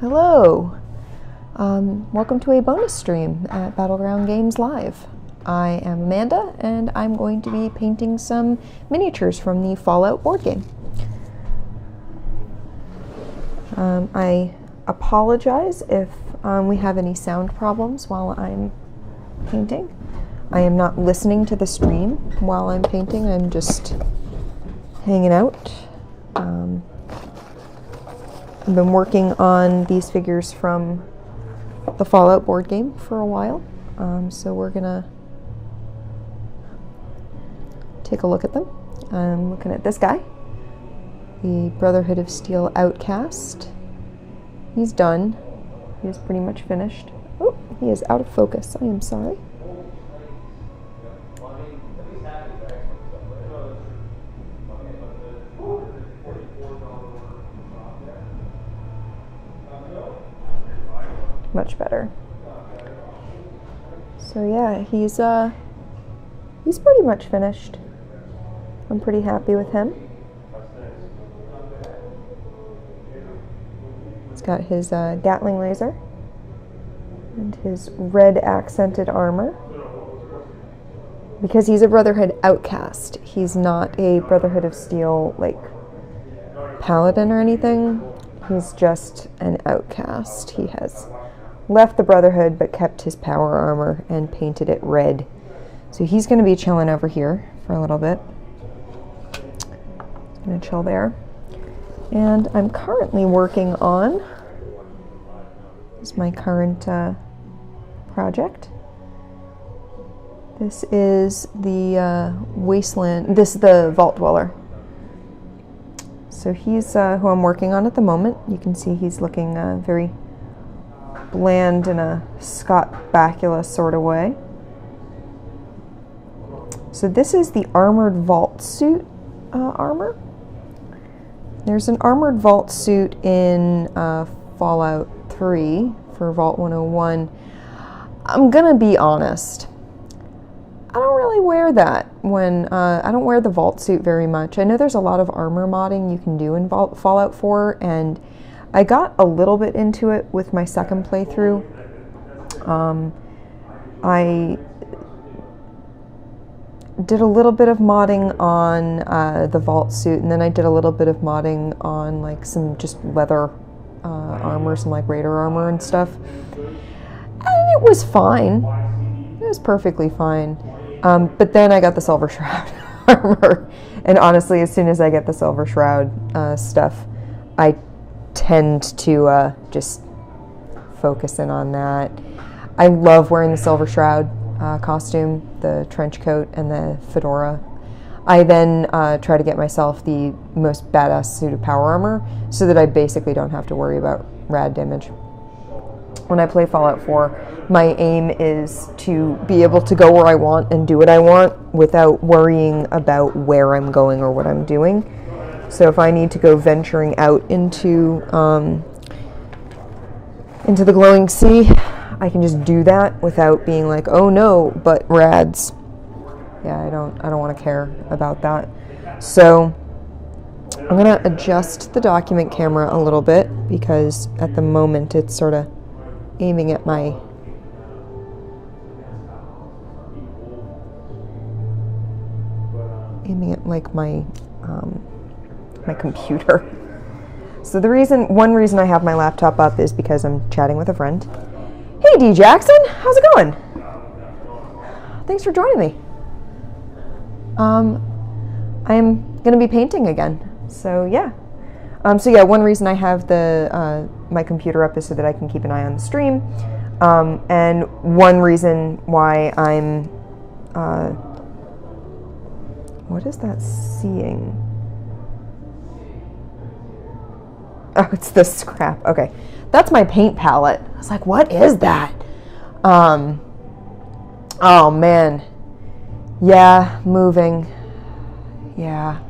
Hello! Welcome to a bonus stream at Battleground Games Live. I am Amanda, and I'm going to be painting some miniatures from the Fallout board game. I apologize if we have any sound problems while I'm painting. I am not listening to the stream while I'm painting, I'm just hanging out. I've been working on these figures from the Fallout board game for a while, so we're gonna take a look at them. I'm looking at this guy, the Brotherhood of Steel Outcast. He's done. He is pretty much finished. Oh, he is out of focus. I am sorry. Much better. So yeah, he's pretty much finished. I'm pretty happy with him. He's got his Gatling laser and his red accented armor. Because he's a Brotherhood outcast, he's not a Brotherhood of Steel like paladin or anything. He's just an outcast. He has left the Brotherhood but kept his power armor and painted it red. So he's going to be chilling over here for a little bit. He's going to chill there. And I'm currently working on, this is my current project. This is the Wasteland, this is the Vault Dweller. So he's who I'm working on at the moment. You can see he's looking very bland in a Scott Bakula sort of way. So this is the armored vault suit armor. There's an armored vault suit in Fallout 3 for Vault 101. I'm gonna be honest, I don't really wear that when I don't wear the vault suit very much. I know there's a lot of armor modding you can do in Fallout 4, and I got a little bit into it with my second playthrough. I did a little bit of modding on the vault suit, and then I did a little bit of modding on like some just leather armor, some like raider armor and stuff. And it was fine. It was perfectly fine. But then I got the Silver Shroud armor, and honestly, as soon as I get the Silver Shroud stuff, I tend to just focus in on that. I love wearing the Silver Shroud costume, the trench coat, and the fedora. I then try to get myself the most badass suit of power armor so that I basically don't have to worry about rad damage. When I play Fallout 4, my aim is to be able to go where I want and do what I want without worrying about where I'm going or what I'm doing. So if I need to go venturing out into the glowing sea, I can just do that without being like, oh no, but rads. Yeah, I don't want to care about that. So I'm gonna adjust the document camera a little bit because at the moment it's sort of aiming at my like my computer. So one reason I have my laptop up is because I'm chatting with a friend. Hey D Jackson, how's it going? Thanks for joining me. I'm gonna be painting again. So yeah. One reason I have the my computer up is so that I can keep an eye on the stream. And one reason why I'm what is that seeing? Oh, it's the scrap. Okay. That's my paint palette. I was like, what is that? Oh, man. Yeah, moving. Yeah.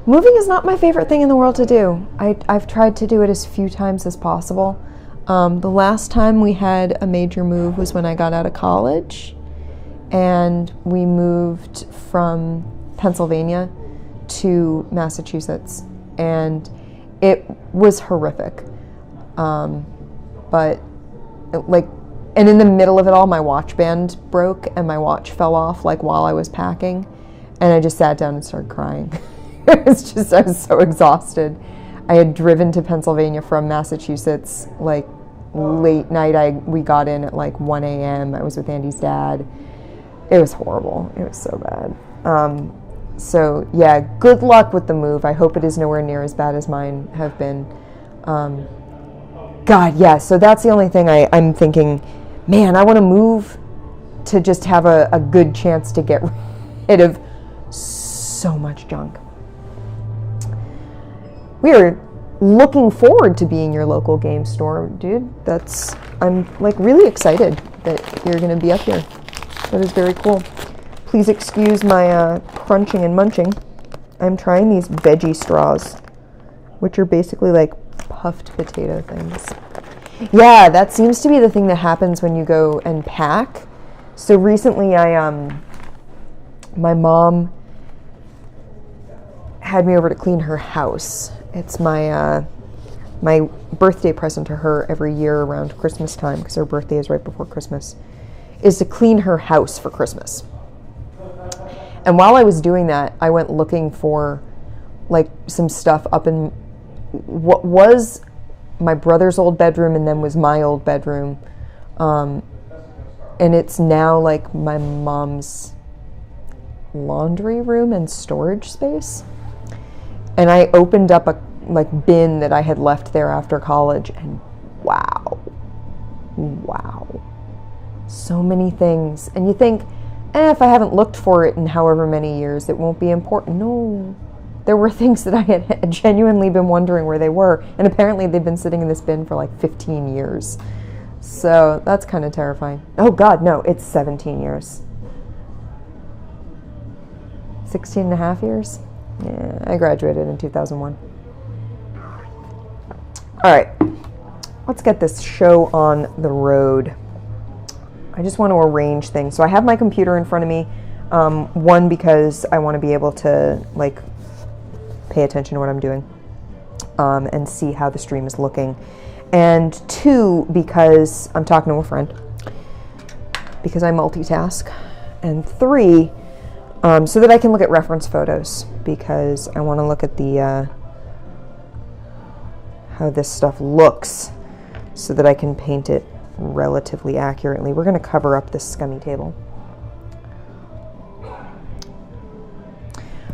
Moving is not my favorite thing in the world to do. I've tried to do it as few times as possible. The last time we had a major move was when I got out of college. And we moved from Pennsylvania to Massachusetts. And it was horrific. But like, and in the middle of it all, my watch band broke and my watch fell off like while I was packing, and I just sat down and started crying. I was so exhausted. I had driven to Pennsylvania from Massachusetts like late night. We got in at like 1 a.m. I was with Andy's dad. It was horrible. It was so bad. So yeah, good luck with the move. I hope it is nowhere near as bad as mine have been. God, yeah, so that's the only thing I'm thinking, man, I want to move to just have a good chance to get rid of so much junk. We are looking forward to being your local game store, dude. I'm like really excited that you're going to be up here. That is very cool. Please excuse my crunching and munching. I'm trying these veggie straws, which are basically like puffed potato things. Yeah, that seems to be the thing that happens when you go and pack. So recently my mom had me over to clean her house. It's my birthday present to her every year around Christmas time, because her birthday is right before Christmas, is to clean her house for Christmas. And while I was doing that, I went looking for like some stuff up in what was my brother's old bedroom and then was my old bedroom. And it's now like my mom's laundry room and storage space. And I opened up a like bin that I had left there after college, and wow, so many things. And you think, if I haven't looked for it in however many years, it won't be important. No, there were things that I had genuinely been wondering where they were, and apparently they've been sitting in this bin for like 15 years. So that's kind of terrifying. Oh God, no, it's 17 years. 16 and a half years? Yeah, I graduated in 2001. All right, let's get this show on the road. I just want to arrange things. So I have my computer in front of me. One, because I want to be able to like pay attention to what I'm doing and see how the stream is looking. And two, because I'm talking to a friend, because I multitask. And three, so that I can look at reference photos, because I want to look at the how this stuff looks so that I can paint it relatively accurately. We're going to cover up this scummy table.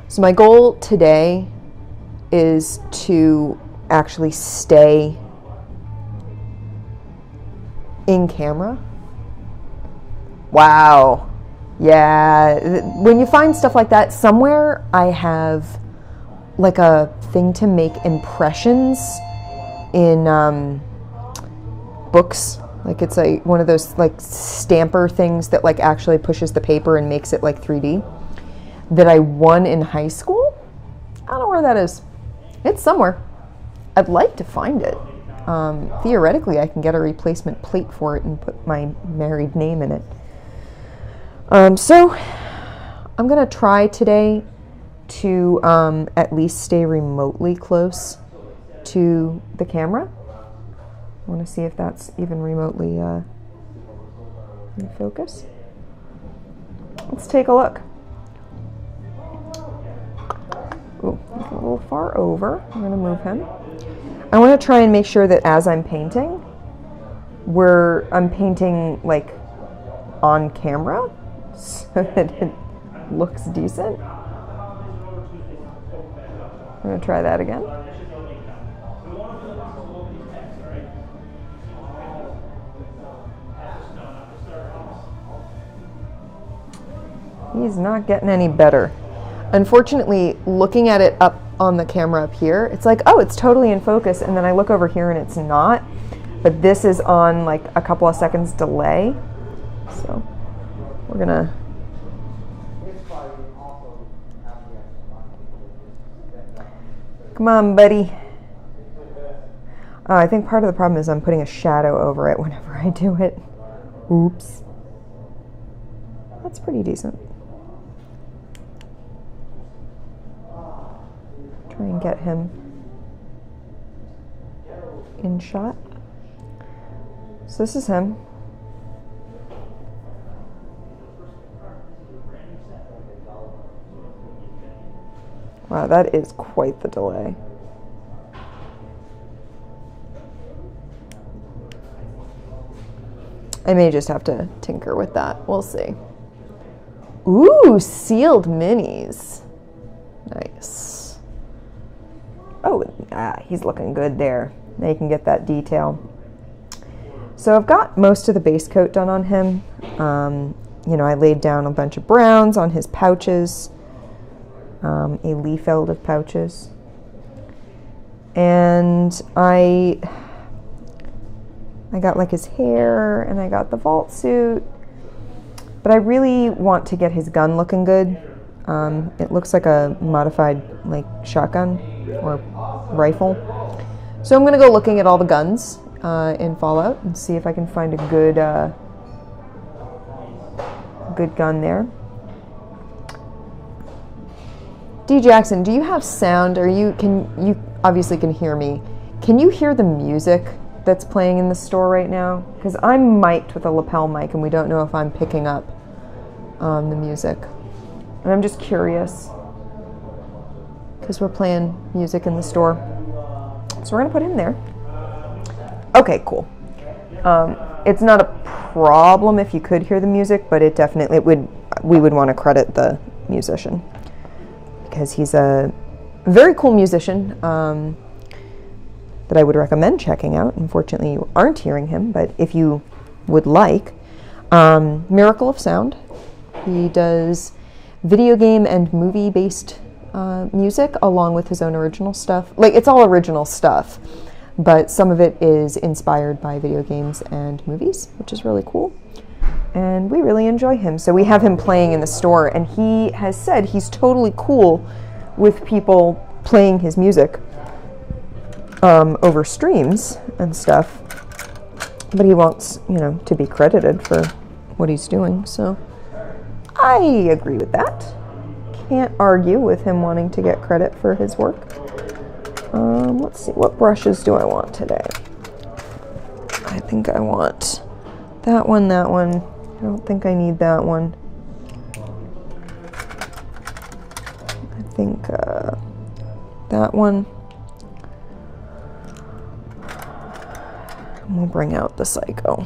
So my goal today is to actually stay in camera. Wow. Yeah. When you find stuff like that, somewhere I have like a thing to make impressions in books. Like it's like one of those like stamper things that like actually pushes the paper and makes it like 3D that I won in high school. I don't know where that is. It's somewhere. I'd like to find it. Theoretically, I can get a replacement plate for it and put my married name in it. So I'm going to try today to at least stay remotely close to the camera. I want to see if that's even remotely in focus. Let's take a look. Ooh, he's a little far over. I'm going to move him. I want to try and make sure that as I'm painting, I'm painting like on camera so that it looks decent. I'm going to try that again. He's not getting any better. Unfortunately, looking at it up on the camera up here, it's like, oh, it's totally in focus, and then I look over here and it's not. But this is on like a couple of seconds delay. So we're gonna come on, buddy. I think part of the problem is I'm putting a shadow over it whenever I do it. Oops. That's pretty decent. Try and get him in shot. So this is him. Wow, that is quite the delay. I may just have to tinker with that. We'll see. Ooh, sealed minis. Nice. Oh, he's looking good there. Now you can get that detail. So I've got most of the base coat done on him. You know, I laid down a bunch of browns on his pouches, a Liefeld of pouches. And I got like his hair, and I got the vault suit, but I really want to get his gun looking good. It looks like a modified like shotgun or rifle. So I'm gonna go looking at all the guns in Fallout and see if I can find a good gun there. D. Jackson, do you have sound? Or you obviously can hear me. Can you hear the music that's playing in the store right now? Because I'm mic'd with a lapel mic and we don't know if I'm picking up the music. And I'm just curious because we're playing music in the store. So we're gonna put him there. Okay, cool. It's not a problem if you could hear the music, but it definitely we would want to credit the musician because he's a very cool musician. That I would recommend checking out. Unfortunately, you aren't hearing him, but if you would like, Miracle of Sound. He does video game and movie-based music along with his own original stuff. Like, it's all original stuff, but some of it is inspired by video games and movies, which is really cool. And we really enjoy him. So we have him playing in the store, and he has said he's totally cool with people playing his music over streams and stuff, but he wants, you know, to be credited for what he's doing, so I agree with that. Can't argue with him wanting to get credit for his work. Let's see, what brushes do I want today? I think I want that one. I don't think I need that one. I think that one. We'll bring out the Psycho.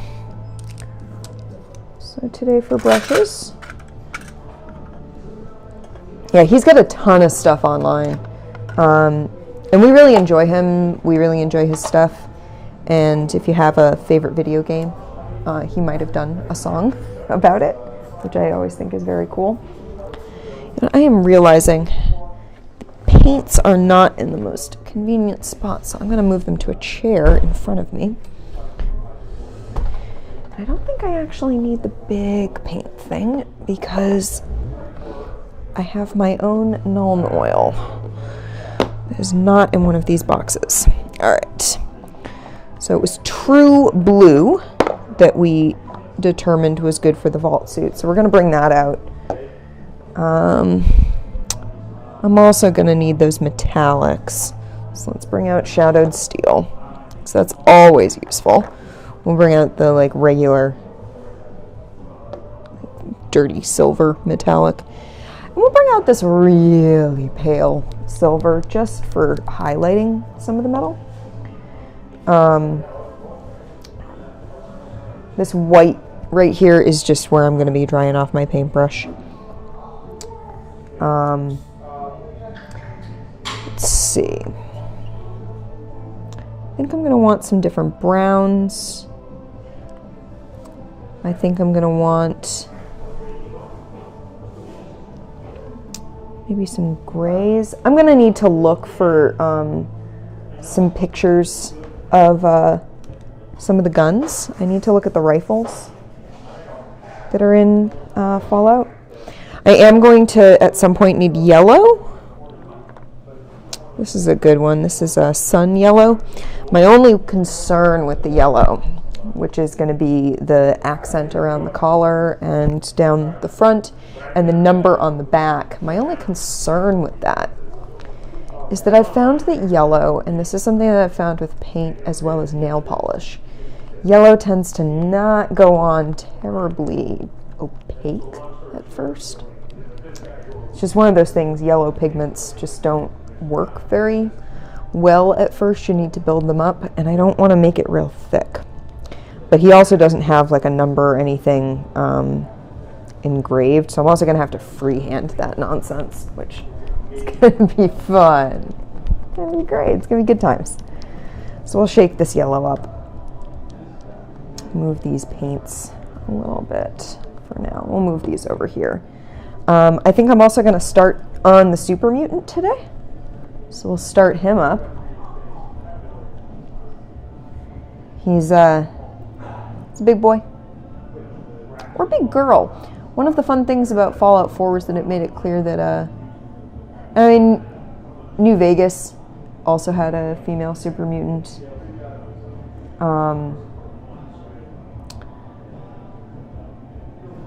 So today for brushes. Yeah, he's got a ton of stuff online. And we really enjoy him. We really enjoy his stuff. And if you have a favorite video game, he might have done a song about it, which I always think is very cool. And I am realizing paints are not in the most convenient spot, so I'm going to move them to a chair in front of me. I don't think I actually need the big paint thing because I have my own Nuln oil. It is not in one of these boxes. All right. So it was True Blue that we determined was good for the vault suit. So we're going to bring that out. I'm also going to need those metallics. So let's bring out Shadowed Steel. So that's always useful. We'll bring out the like regular dirty silver metallic. And we'll bring out this really pale silver just for highlighting some of the metal. This white right here is just where I'm going to be drying off my paintbrush. Let's see. I think I'm going to want some different browns. I think I'm going to want maybe some grays. I'm going to need to look for some pictures of some of the guns. I need to look at the rifles that are in Fallout. I am going to, at some point, need yellow. This is a good one. This is a sun yellow. My only concern with the yellow, which is going to be the accent around the collar and down the front and the number on the back. My only concern with that is that I've found that yellow, and this is something that I've found with paint as well as nail polish, Yellow tends to not go on terribly opaque at first. It's just one of those things, yellow pigments just don't work very well at first. You need to build them up, and I don't want to make it real thick. But he also doesn't have like a number or anything engraved, so I'm also going to have to freehand that nonsense, which is going to be fun. It's going to be great. It's going to be good times. So we'll shake this yellow up. Move these paints a little bit for now. We'll move these over here. I think I'm also going to start on the Super Mutant today. So we'll start him up. He's a big boy. Or big girl. One of the fun things about Fallout 4 was that it made it clear that, I mean, New Vegas also had a female Super Mutant.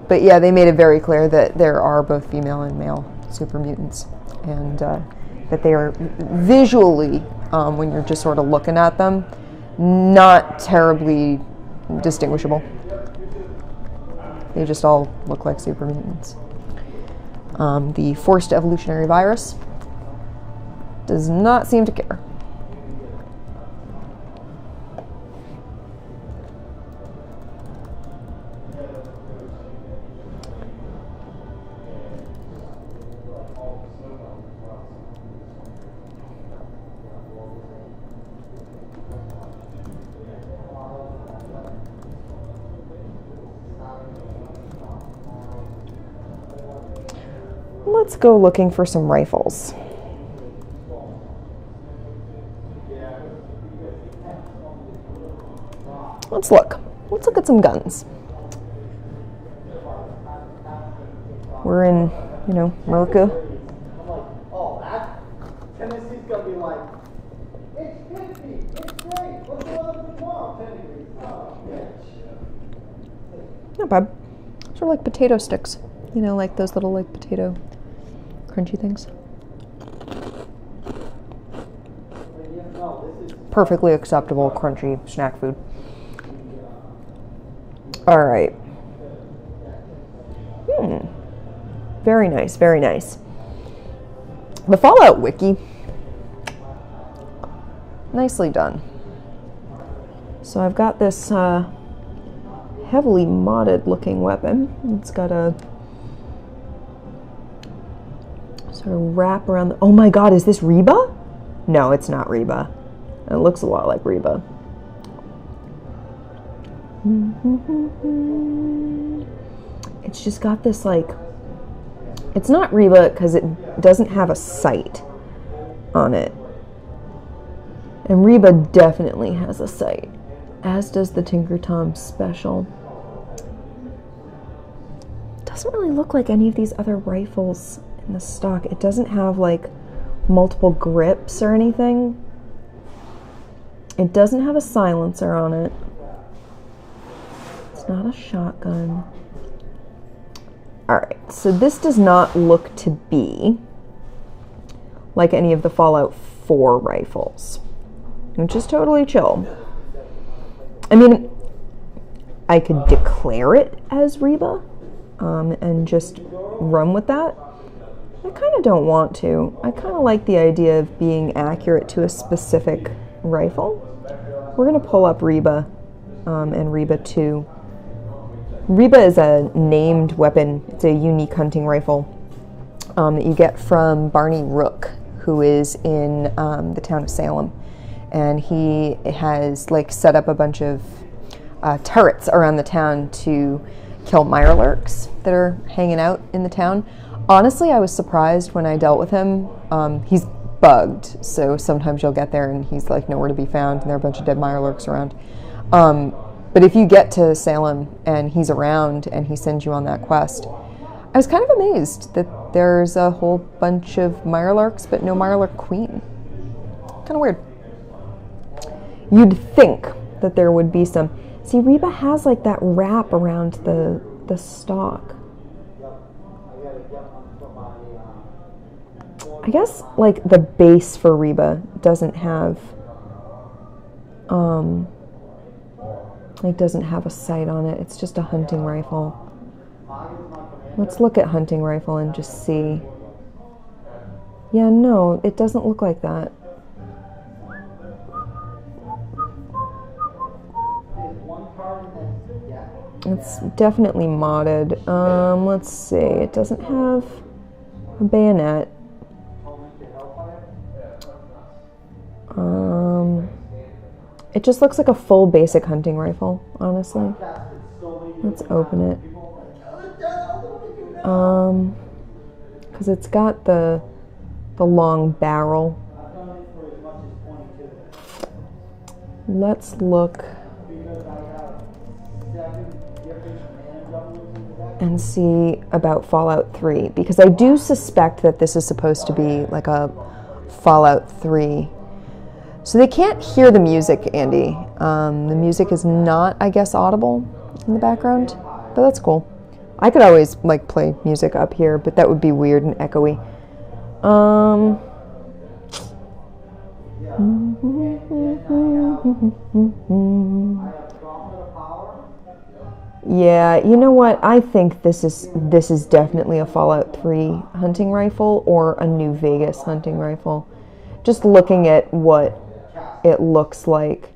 But yeah, they made it very clear that there are both female and male Super Mutants, and that they are visually, when you're just sort of looking at them, not terribly distinguishable. They just all look like Super Mutants. The forced evolutionary virus does not seem to care. Let's go looking for some rifles. Let's look. Let's look at some guns. We're in, America. Oh, that Tennessee's gonna be like, it's 50, it's great, let's go up tomorrow, 10 degrees. Oh, bitch. Not bad. Sort of like potato sticks. Like those little potato crunchy things. Perfectly acceptable crunchy snack food. All right. Very nice, very nice. The Fallout Wiki. Nicely done. So I've got this heavily modded looking weapon. It's got a sort of wrap around the... Oh my god, is this Reba? No, it's not Reba. It looks a lot like Reba. It's just got this it's not Reba because it doesn't have a sight on it. And Reba definitely has a sight, as does the Tinker Tom Special. Doesn't really look like any of these other rifles in the stock. It doesn't have multiple grips or anything. It doesn't have a silencer on it. It's not a shotgun. Alright, so this does not look to be like any of the Fallout 4 rifles, which is totally chill. I mean, I could declare it as Reba and just run with that. I kind of don't want to. I kind of like the idea of being accurate to a specific rifle. We're going to pull up Reba and Reba 2. Reba is a named weapon. It's a unique hunting rifle that you get from Barney Rook, who is in the town of Salem. And he has set up a bunch of turrets around the town to kill mirelurks that are hanging out in the town. Honestly, I was surprised when I dealt with him. He's bugged, so sometimes you'll get there and he's nowhere to be found, and there are a bunch of dead mirelurks around. But if you get to Salem and he's around and he sends you on that quest, I was kind of amazed that there's a whole bunch of mirelurks, but no mirelurk queen. Kind of weird. You'd think that there would be some. See, Reba has that wrap around the stalk. I guess the base for Reba doesn't have It doesn't have a sight on it. It's just a hunting rifle. Let's look at hunting rifle and just see. Yeah, no, it doesn't look like that. It's definitely modded. Let's see. It doesn't have a bayonet. It just looks like a full basic hunting rifle, honestly. Let's open it. Because it's got the long barrel. Let's look and see about Fallout 3, because I do suspect that this is supposed to be like a Fallout 3. So they can't hear the music, Andy. The music is not, I guess, audible in the background, but that's cool. I could always like play music up here, but that would be weird and echoey. Yeah, you know what? I think this is definitely a Fallout 3 hunting rifle or a New Vegas hunting rifle. Just looking at what it looks like.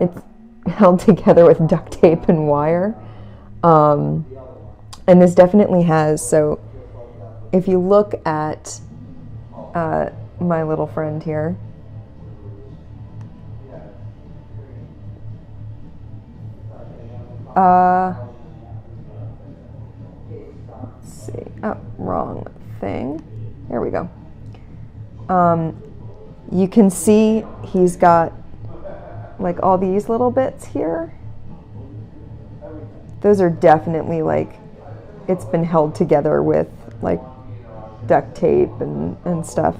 It's held together with duct tape and wire. And this definitely has, so if you look at my little friend here, let's see, oh, wrong thing. There we go. You can see he's got like all these little bits here. Those are definitely like, it's been held together with like duct tape and stuff.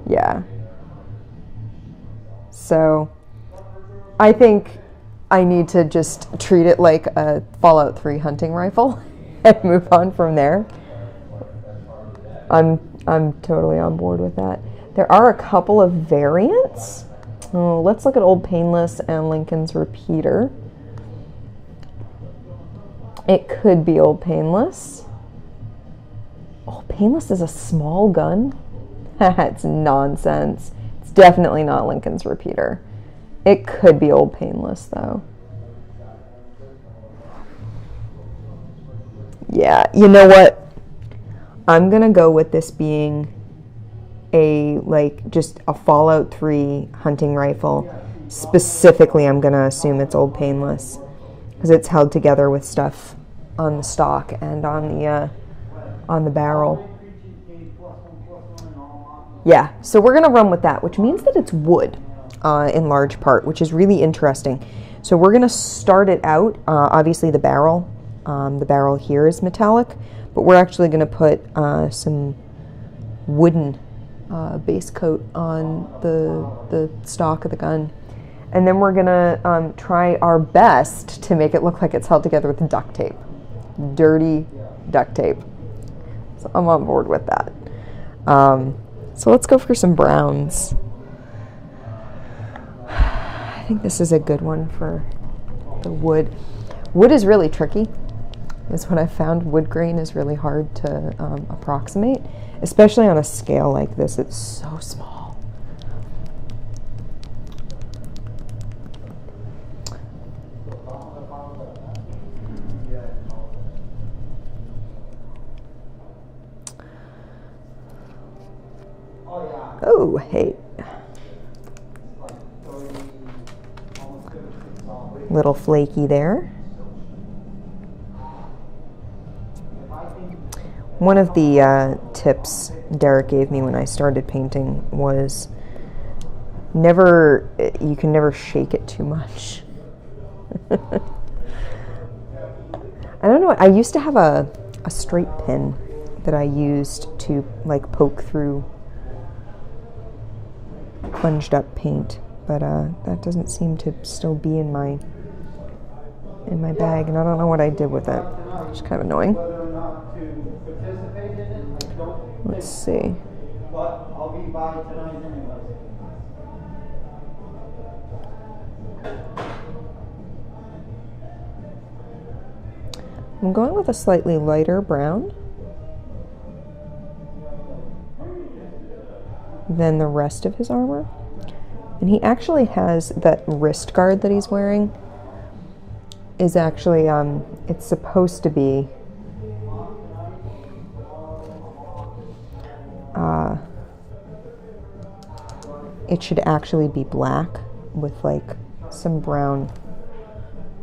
Yeah. So I think I need to just treat it like a Fallout 3 hunting rifle and move on from there. I'm totally on board with that. There are a couple of variants. Oh, let's look at Old Painless and Lincoln's Repeater. It could be Old Painless. Old Painless is a small gun? It's nonsense. It's definitely not Lincoln's Repeater. It could be Old Painless, though. Yeah, you know what? I'm gonna go with this being just a Fallout 3 hunting rifle. Specifically, I'm gonna assume it's Old Painless because it's held together with stuff on the stock and on the barrel. Yeah, so we're gonna run with that, which means that it's wood in large part, which is really interesting. So we're gonna start it out. Obviously, the barrel here is metallic, but we're actually gonna put some wooden base coat on the stock of the gun. And then we're gonna try our best to make it look like it's held together with duct tape. Dirty duct tape. So I'm on board with that. So let's go for some browns. I think this is a good one for the wood. Wood is really tricky, is what I found. Wood grain is really hard to approximate, especially on a scale like this. It's so small. Oh, hey. Little flaky there. One of the tips Derek gave me when I started painting was you can never shake it too much. I don't know, I used to have a straight pin that I used to like poke through plunged up paint, but that doesn't seem to still be in my bag, and I don't know what I did with it. It's kind of annoying. Let's see. But I'll be by tonight anyway. I'm going with a slightly lighter brown than the rest of his armor. And he actually has that wrist guard that he's wearing is actually, it's supposed to be it should actually be black with like some brown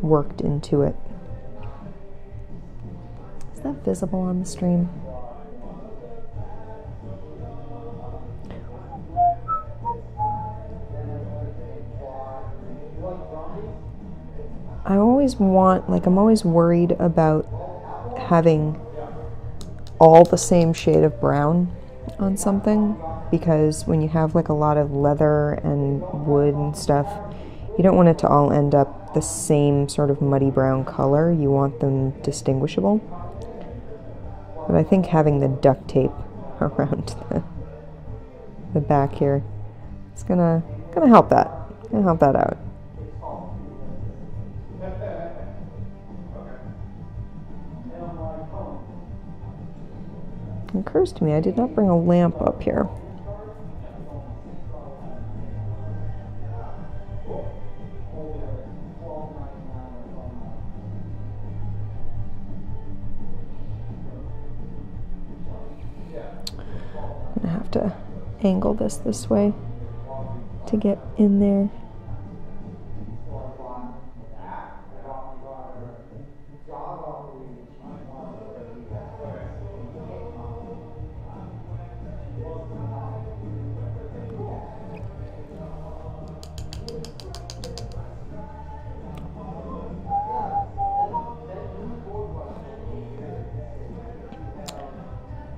worked into it. Is that visible on the stream? I always want, like, I'm always worried about having all the same shade of brown on something, because when you have like a lot of leather and wood and stuff, you don't want it to all end up the same sort of muddy brown color. You want them distinguishable. But I think having the duct tape around the back here is gonna help that. Gonna help that out. It occurs to me I did not bring a lamp up here. I'm gonna have to angle this way to get in there.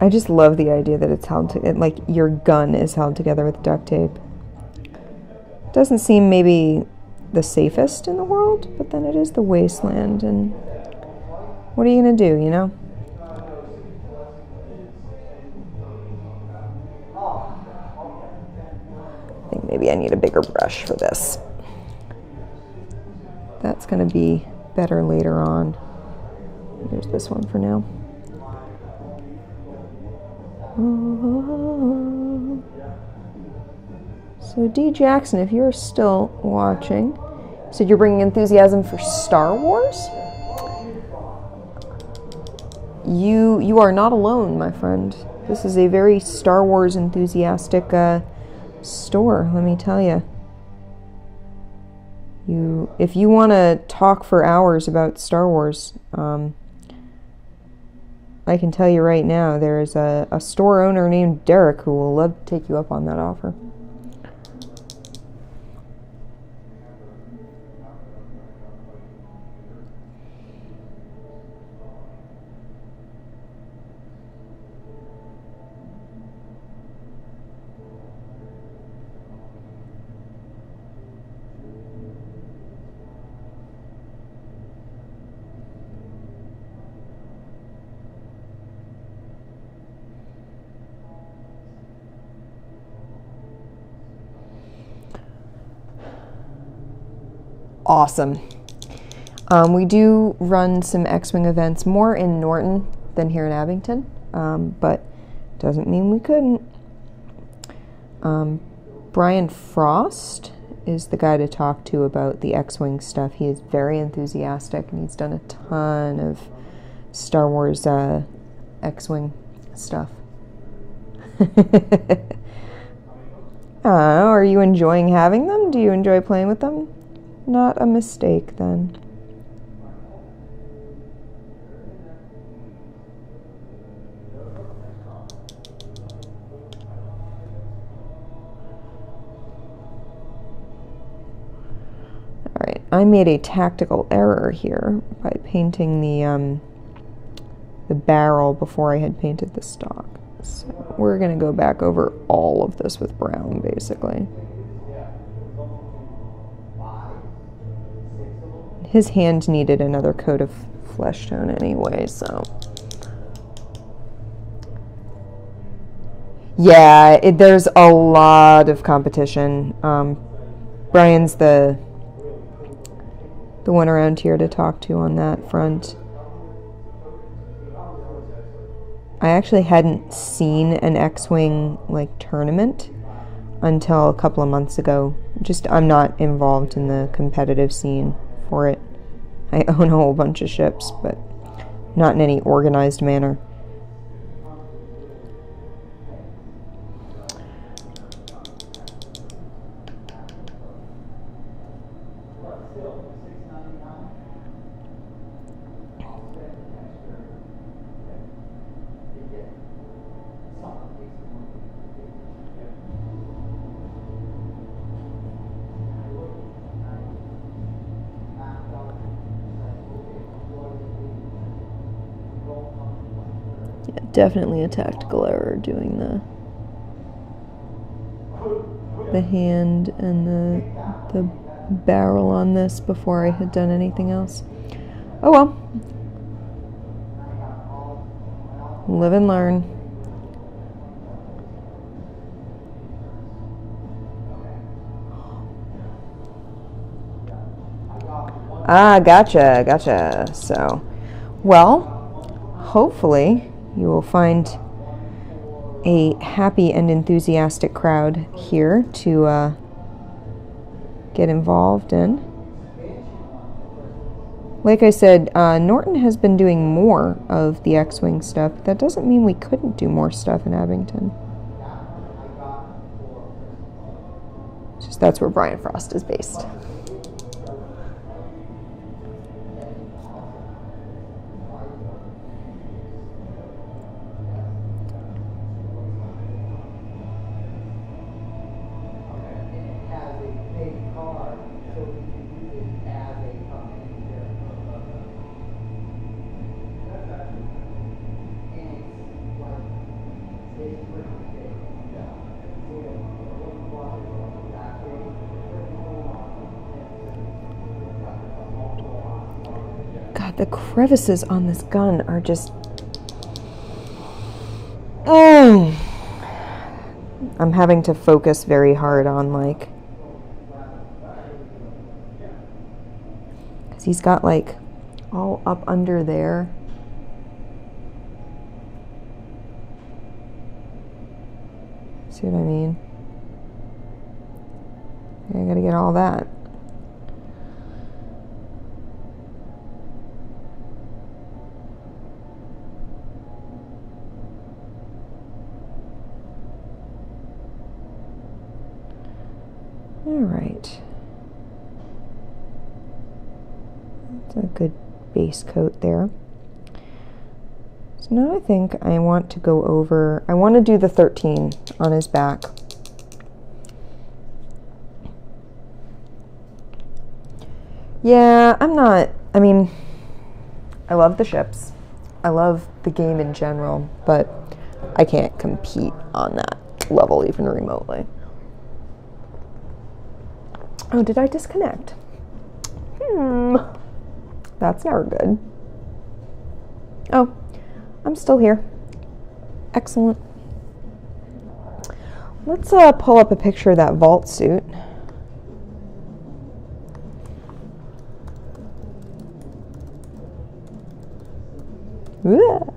I just love the idea that it's held to, like your gun is held together with duct tape. Doesn't seem maybe the safest in the world, but then it is the wasteland, and what are you gonna do, you know? I think maybe I need a bigger brush for this. That's gonna be better later on. There's this one for now. So D. Jackson, if you're still watching, you said you're bringing enthusiasm for Star Wars? You are not alone, my friend. This is a very Star Wars enthusiastic store, let me tell you. If you want to talk for hours about Star Wars, I can tell you right now, there's a store owner named Derek who will love to take you up on that offer. Awesome. We do run some X-Wing events more in Norton than here in Abington, but doesn't mean we couldn't. Brian Frost is the guy to talk to about the X-Wing stuff. He is very enthusiastic, and he's done a ton of Star Wars X-Wing stuff. Are you enjoying having them? Do you enjoy playing with them? Not a mistake, then. Alright, I made a tactical error here by painting the barrel before I had painted the stock. So we're going to go back over all of this with brown, basically. His hand needed another coat of flesh tone anyway, so. Yeah, there's a lot of competition. Brian's the one around here to talk to on that front. I actually hadn't seen an X-Wing like tournament until a couple of months ago. I'm not involved in the competitive scene for it. I own a whole bunch of ships, but not in any organized manner. Definitely a tactical error doing the hand and the barrel on this before I had done anything else. Oh well. Live and learn. Ah, gotcha. So, well, hopefully you will find a happy and enthusiastic crowd here to get involved in. Like I said, Norton has been doing more of the X-Wing stuff. That doesn't mean we couldn't do more stuff in Abington. It's just that's where Brian Frost is based. God, the crevices on this gun are just... I'm having to focus very hard on, like... Because he's got, like, all up under there. See what I mean? I gotta get all that. All right. That's a good base coat there. So now I think I want to go over, I want to do the 13 on his back. Yeah, I mean, I love the ships. I love the game in general, but I can't compete on that level even remotely. Oh, did I disconnect? That's never good. Oh, I'm still here. Excellent. Let's pull up a picture of that vault suit. Ooh.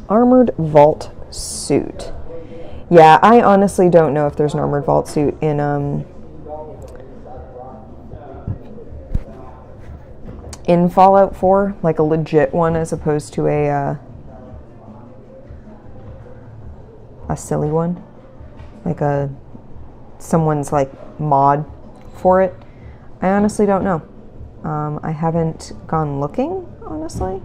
Armored vault suit. Yeah, I honestly don't know if there's an armored vault suit in Fallout 4, like a legit one as opposed to a silly one, like someone's like mod for it. I honestly don't know. I haven't gone looking, honestly.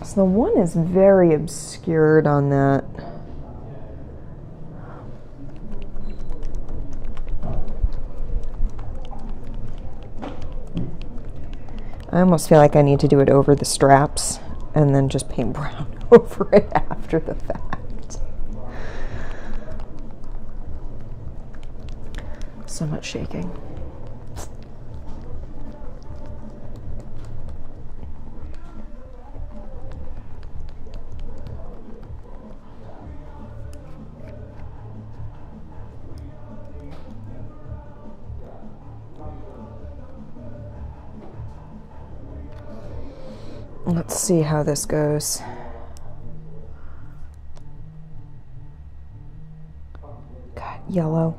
So the one is very obscured on that. I almost feel like I need to do it over the straps and then just paint brown over it after the fact. So much shaking. Let's see how this goes. God, yellow.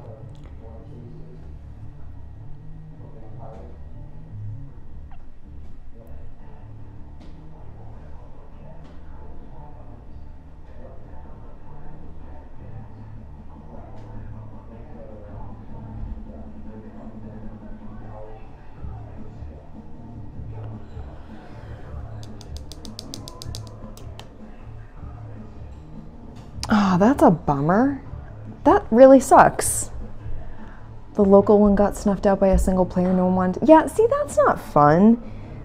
Oh, that's a bummer. That really sucks. The local one got snuffed out by a single player no one wanted. Yeah, see, that's not fun.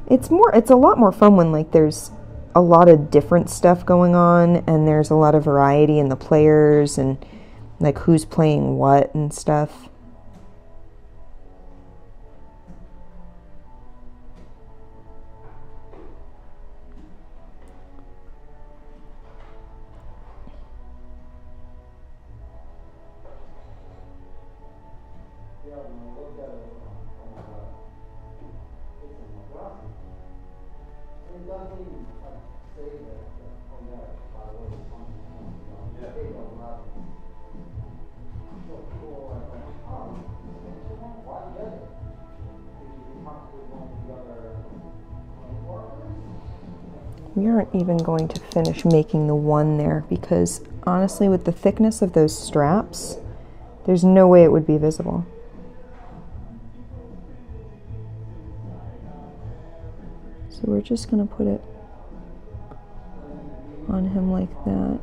It's a lot more fun when like there's a lot of different stuff going on and there's a lot of variety in the players and like who's playing what and stuff. We aren't even going to finish making the one there because honestly with the thickness of those straps, there's no way it would be visible. So we're just going to put it on him like that.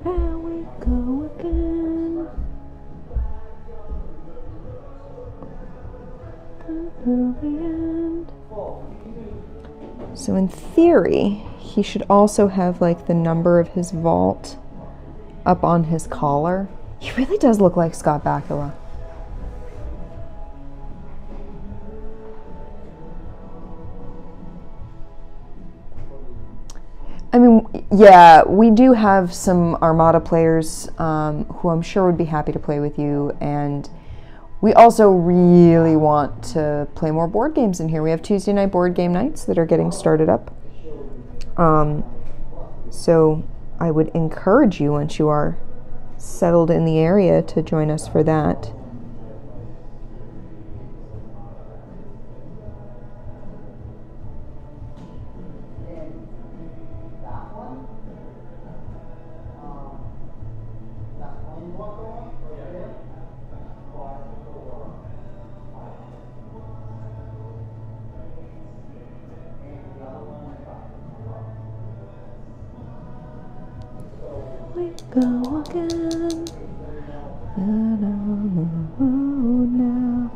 Here we go again. To the end. So in theory, he should also have like the number of his vault up on his collar. He really does look like Scott Bakula. I mean, yeah, we do have some Armada players who I'm sure would be happy to play with you, and we also really want to play more board games in here. We have Tuesday night board game nights that are getting started up. So I would encourage you, once you are settled in the area, to join us for that. We go again, and on the road now.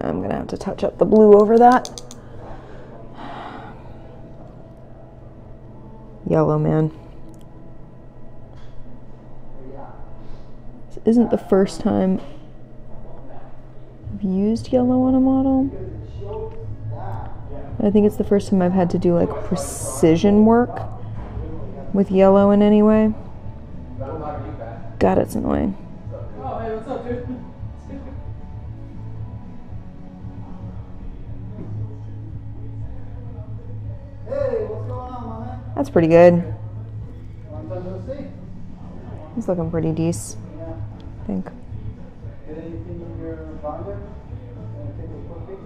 I'm gonna have to touch up the blue over that. Yellow, man. This isn't the first time I've used yellow on a model. I think it's the first time I've had to do like precision work with yellow in any way. God, it's annoying. Oh, hey, what's up, dude? Hey, what's going on, my man? That's pretty good. Long time no see. He's looking pretty decent, Yeah. I think. Get anything in your binder? Want to take a quick peek?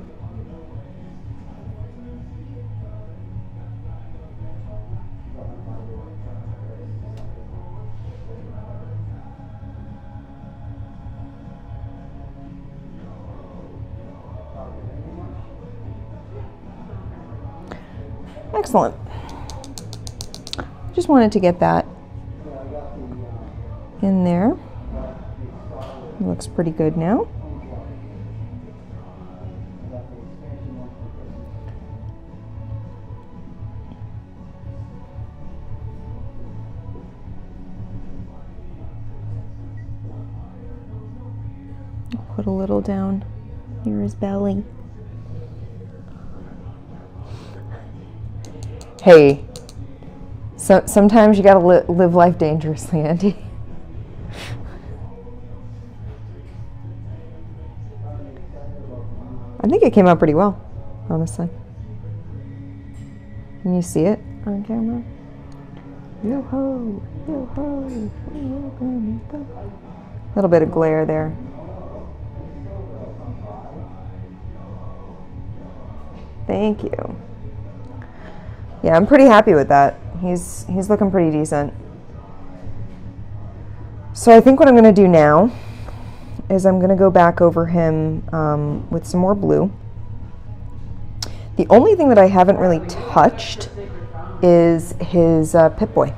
Excellent. Just wanted to get that in there. It looks pretty good now. Put a little down near his belly. Hey, so sometimes you gotta live life dangerously, Andy. I think it came out pretty well, honestly. Can you see it on camera? Yo-ho, yo-ho, yo-ho. A little bit of glare there. Thank you. Yeah, I'm pretty happy with that. He's looking pretty decent. So I think what I'm going to do now is I'm going to go back over him with some more blue. The only thing that I haven't really touched is his Pip Boy.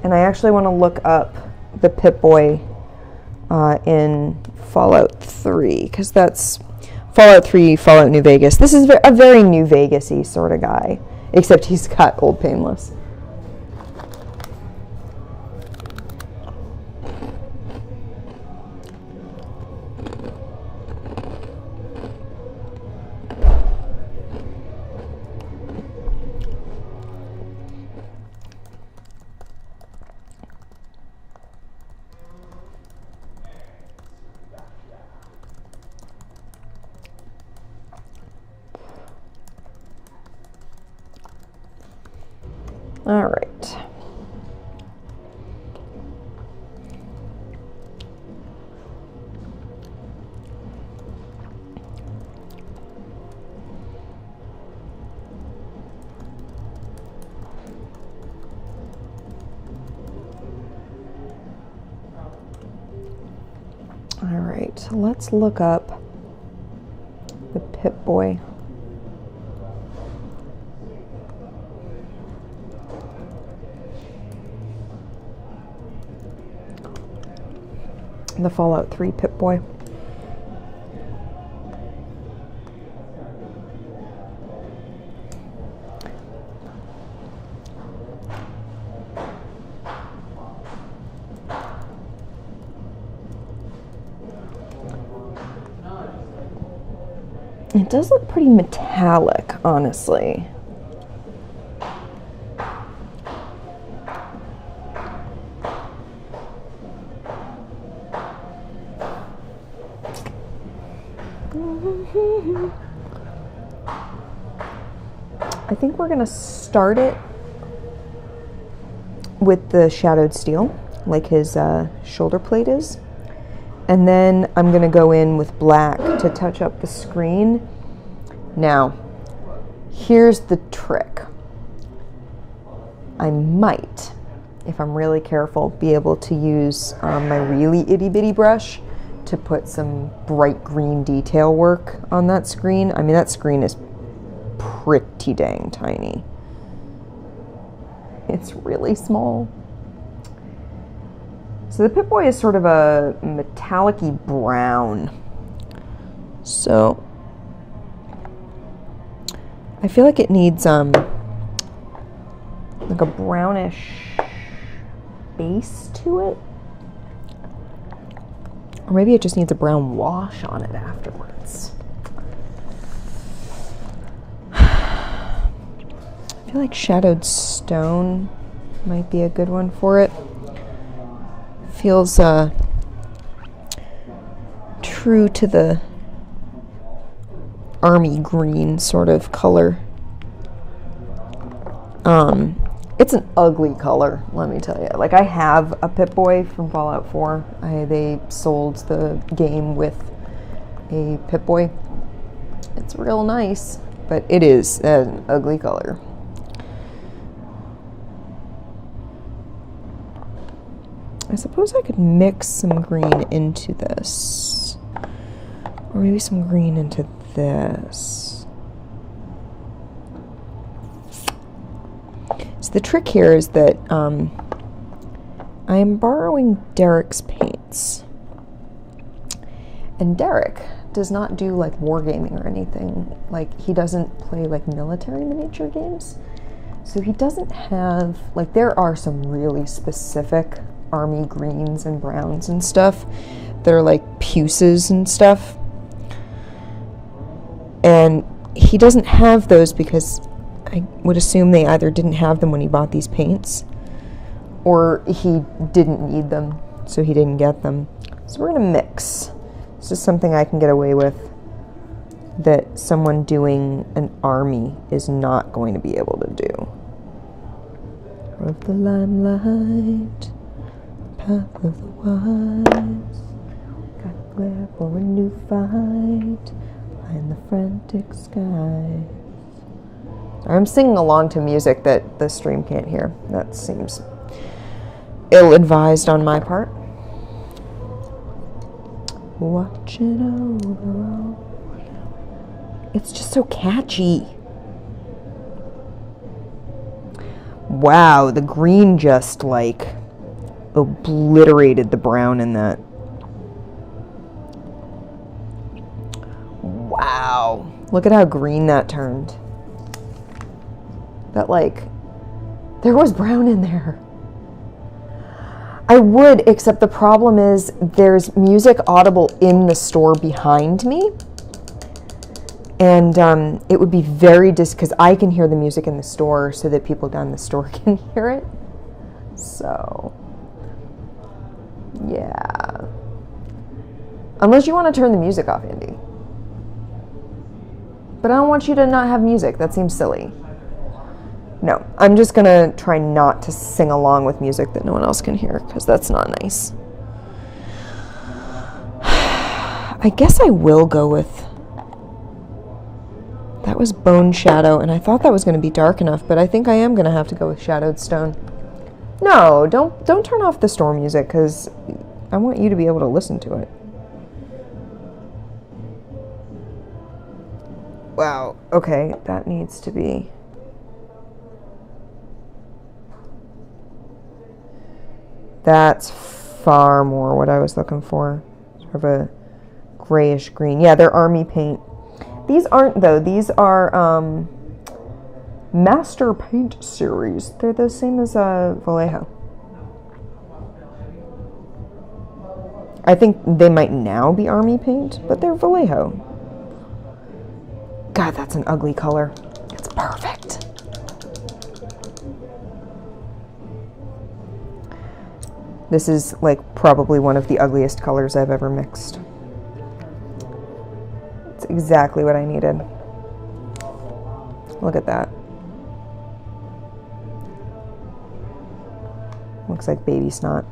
And I actually want to look up the Pip Boy in Fallout 3, because that's Fallout 3, Fallout New Vegas. This is a very New Vegas-y sort of guy, except he's got Old Painless. All right. All right, let's look up the Pip Boy. The Fallout 3 Pip Boy. It does look pretty metallic, honestly. I think we're going to start it with the shadowed steel, like his shoulder plate is. And then I'm going to go in with black to touch up the screen. Now, here's the trick. I might, if I'm really careful, be able to use my really itty-bitty brush to put some bright green detail work on that screen. I mean, that screen is pretty dang tiny. It's really small. So the Pip Boy is sort of a metallic-y brown. So I feel like it needs like a brownish base to it. Or maybe it just needs a brown wash on it afterwards. I feel like shadowed stone might be a good one for it. Feels true to the army green sort of color. It's an ugly color, let me tell you. Like, I have a Pip Boy from Fallout 4. They sold the game with a Pip Boy. It's real nice, but it is an ugly color. I suppose I could mix some green into this. Or maybe some green into this. the trick here is that I am borrowing Derek's paints. And Derek does not do like wargaming or anything. Like, he doesn't play like military miniature games. So he doesn't have, like, there are some really specific army greens and browns and stuff that are like puces and stuff. And he doesn't have those because I would assume they either didn't have them when he bought these paints or he didn't need them, so he didn't get them. So we're gonna mix. This is something I can get away with that someone doing an army is not going to be able to do. Of the limelight, path of the wise, got to glare for a new fight, in the frantic skies. I'm singing along to music that the stream can't hear. That seems ill-advised on my part. Watch it over. It's just so catchy. Wow, the green just like obliterated the brown in that. Wow, look at how green that turned. That, like, there was brown in there. I would, except the problem is there's music audible in the store behind me. And it would be very because I can hear the music in the store so that people down the store can hear it. So, yeah. Unless you want to turn the music off, Andy. But I don't want you to not have music. That seems silly. No, I'm just going to try not to sing along with music that no one else can hear, because that's not nice. I guess I will go with... That was Bone Shadow, and I thought that was going to be dark enough, but I think I am going to have to go with Shadowed Stone. No, don't turn off the store music, because I want you to be able to listen to it. Wow, okay, that needs to be... That's far more what I was looking for. Sort of a grayish green. Yeah, they're army paint. These aren't, though. These are Master Paint Series. They're the same as Vallejo. I think they might now be army paint, but they're Vallejo. God, that's an ugly color. It's perfect. This is like probably one of the ugliest colors I've ever mixed. It's exactly what I needed. Look at that. Looks like baby snot.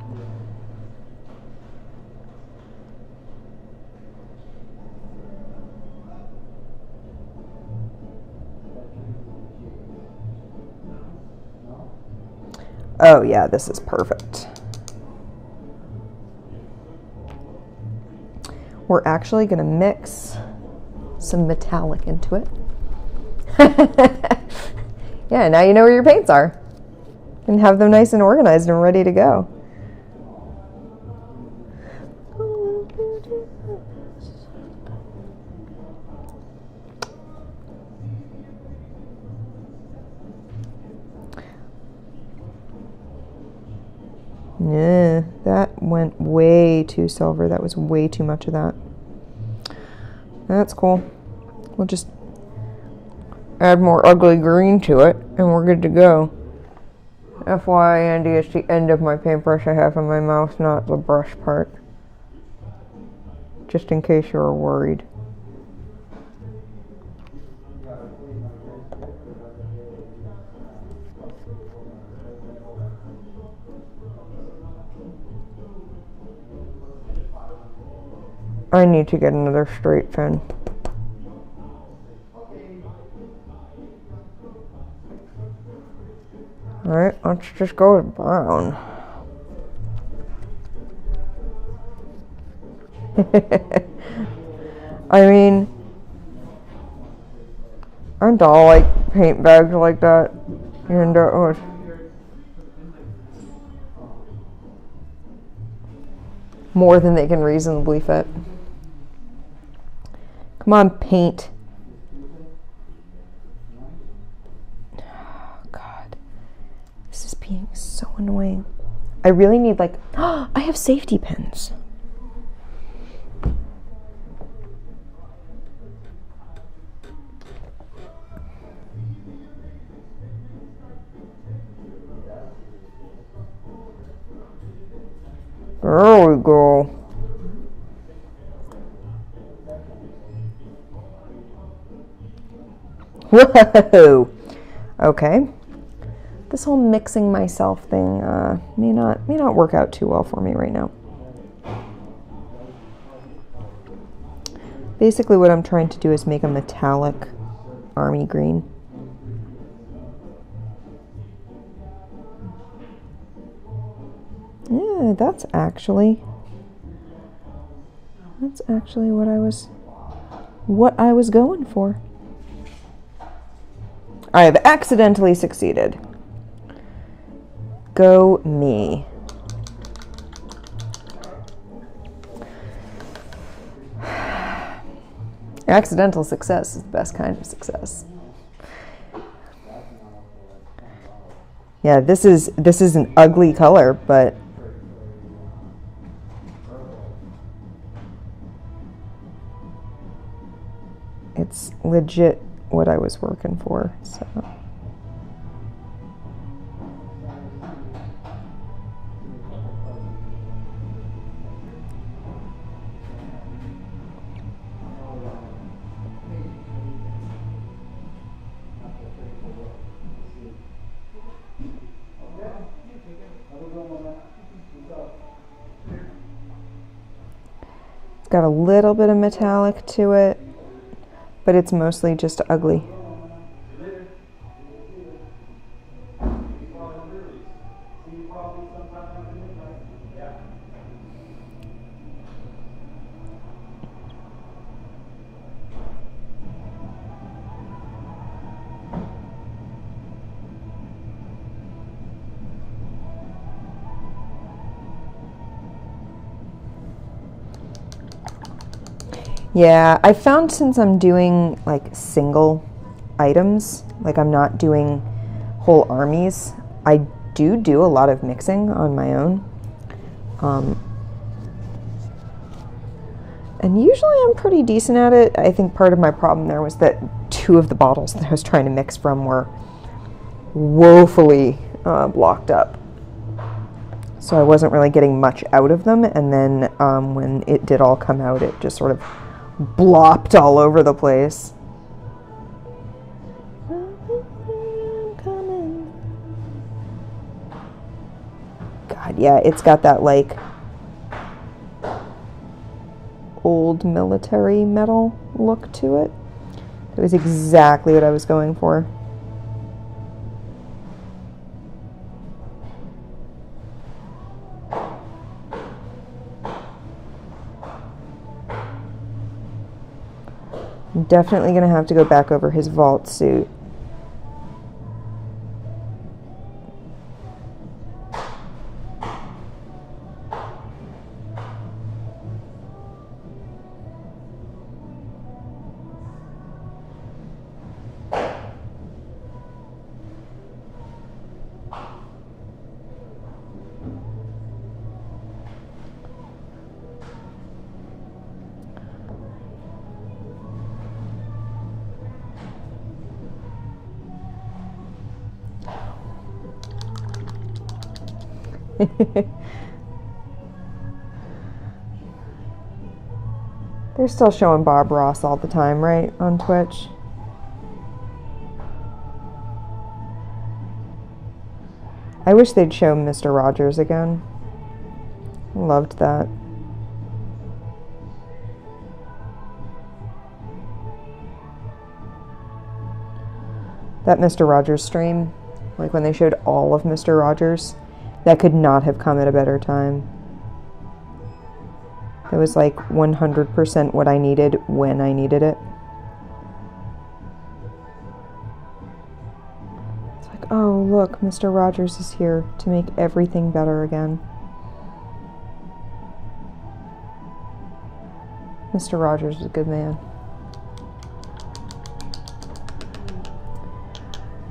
Oh yeah, this is perfect. We're actually going to mix some metallic into it. Yeah, now you know where your paints are. And have them nice and organized and ready to go. Yeah, that went way too silver. That was way too much of that. That's cool. We'll just add more ugly green to it, and we're good to go. FYI, Andy, it's the end of my paintbrush I have in my mouth, not the brush part. Just in case you were worried. I need to get another straight fin. Alright, let's just go with brown. I mean, aren't all like paint bags like that? You end up with more than they can reasonably fit. Come on, paint. Oh, God. This is being so annoying. I really need, like, I have safety pins. There we go. Whoa! Okay. This whole mixing myself thing may not work out too well for me right now. Basically what I'm trying to do is make a metallic army green. Yeah, that's actually what I was going for. I have accidentally succeeded. Go me. Accidental success is the best kind of success. Yeah, this is an ugly color, but it's legit what I was working for, so. It's got a little bit of metallic to it, but it's mostly just ugly. Yeah, I found since I'm doing like single items, like I'm not doing whole armies, I do a lot of mixing on my own. And usually I'm pretty decent at it. I think part of my problem there was that 2 of the bottles that I was trying to mix from were woefully blocked up. So I wasn't really getting much out of them, and then when it did all come out, it just sort of blopped all over the place. God, yeah, it's got that like old military metal look to it. It was exactly what I was going for. I'm definitely going to have to go back over his vault suit. They're still showing Bob Ross all the time, right, on Twitch? I wish they'd show Mr. Rogers again. Loved that. That Mr. Rogers stream, like when they showed all of Mr. Rogers, that could not have come at a better time. It was like 100% what I needed when I needed it. It's like, oh look, Mr. Rogers is here to make everything better again. Mr. Rogers was a good man.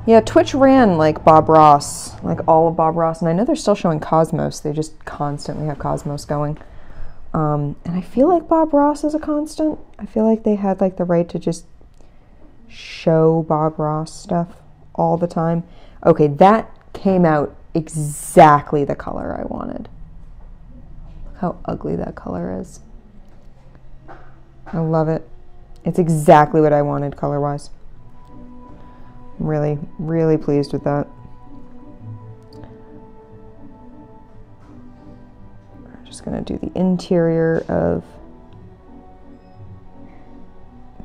Yeah, Twitch ran like Bob Ross, like all of Bob Ross, and I know they're still showing Cosmos. They just constantly have Cosmos going. And I feel like Bob Ross is a constant. I feel like they had like the right to just show Bob Ross stuff all the time. Okay, that came out exactly the color I wanted. Look how ugly that color is. I love it. It's exactly what I wanted color-wise. I'm really, really pleased with that. I'm just going to do the interior of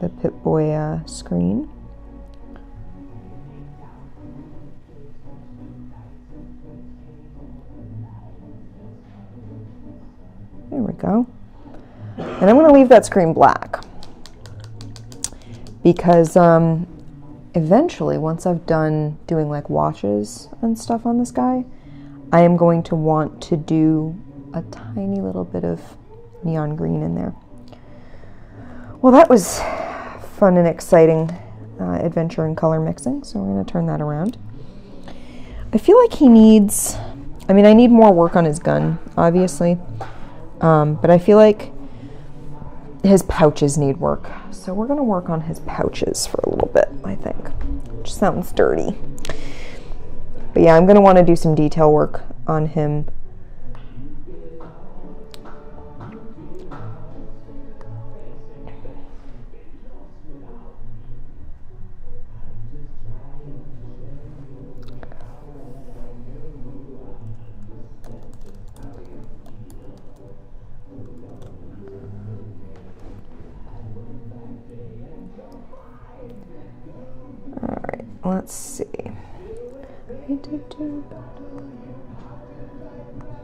the Pip Boy screen. There we go. And I'm going to leave that screen black because eventually, once I've done doing like washes and stuff on this guy, I am going to want to do a tiny little bit of neon green in there. Well, that was fun and exciting adventure in color mixing, so we're going to turn that around. I feel like he needs, I mean, I need more work on his gun, obviously, but I feel like his pouches need work. So we're going to work on his pouches for a little bit, I think. Which sounds dirty. But yeah, I'm going to want to do some detail work on him. Let's see.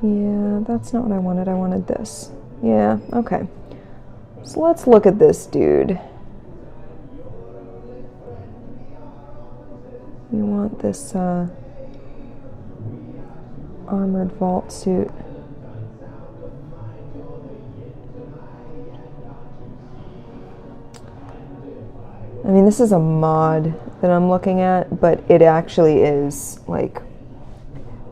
Yeah, that's not what I wanted. I wanted this. Yeah, okay. So let's look at this dude. We want this armored vault suit. I mean, this is a mod that I'm looking at, but it actually is like,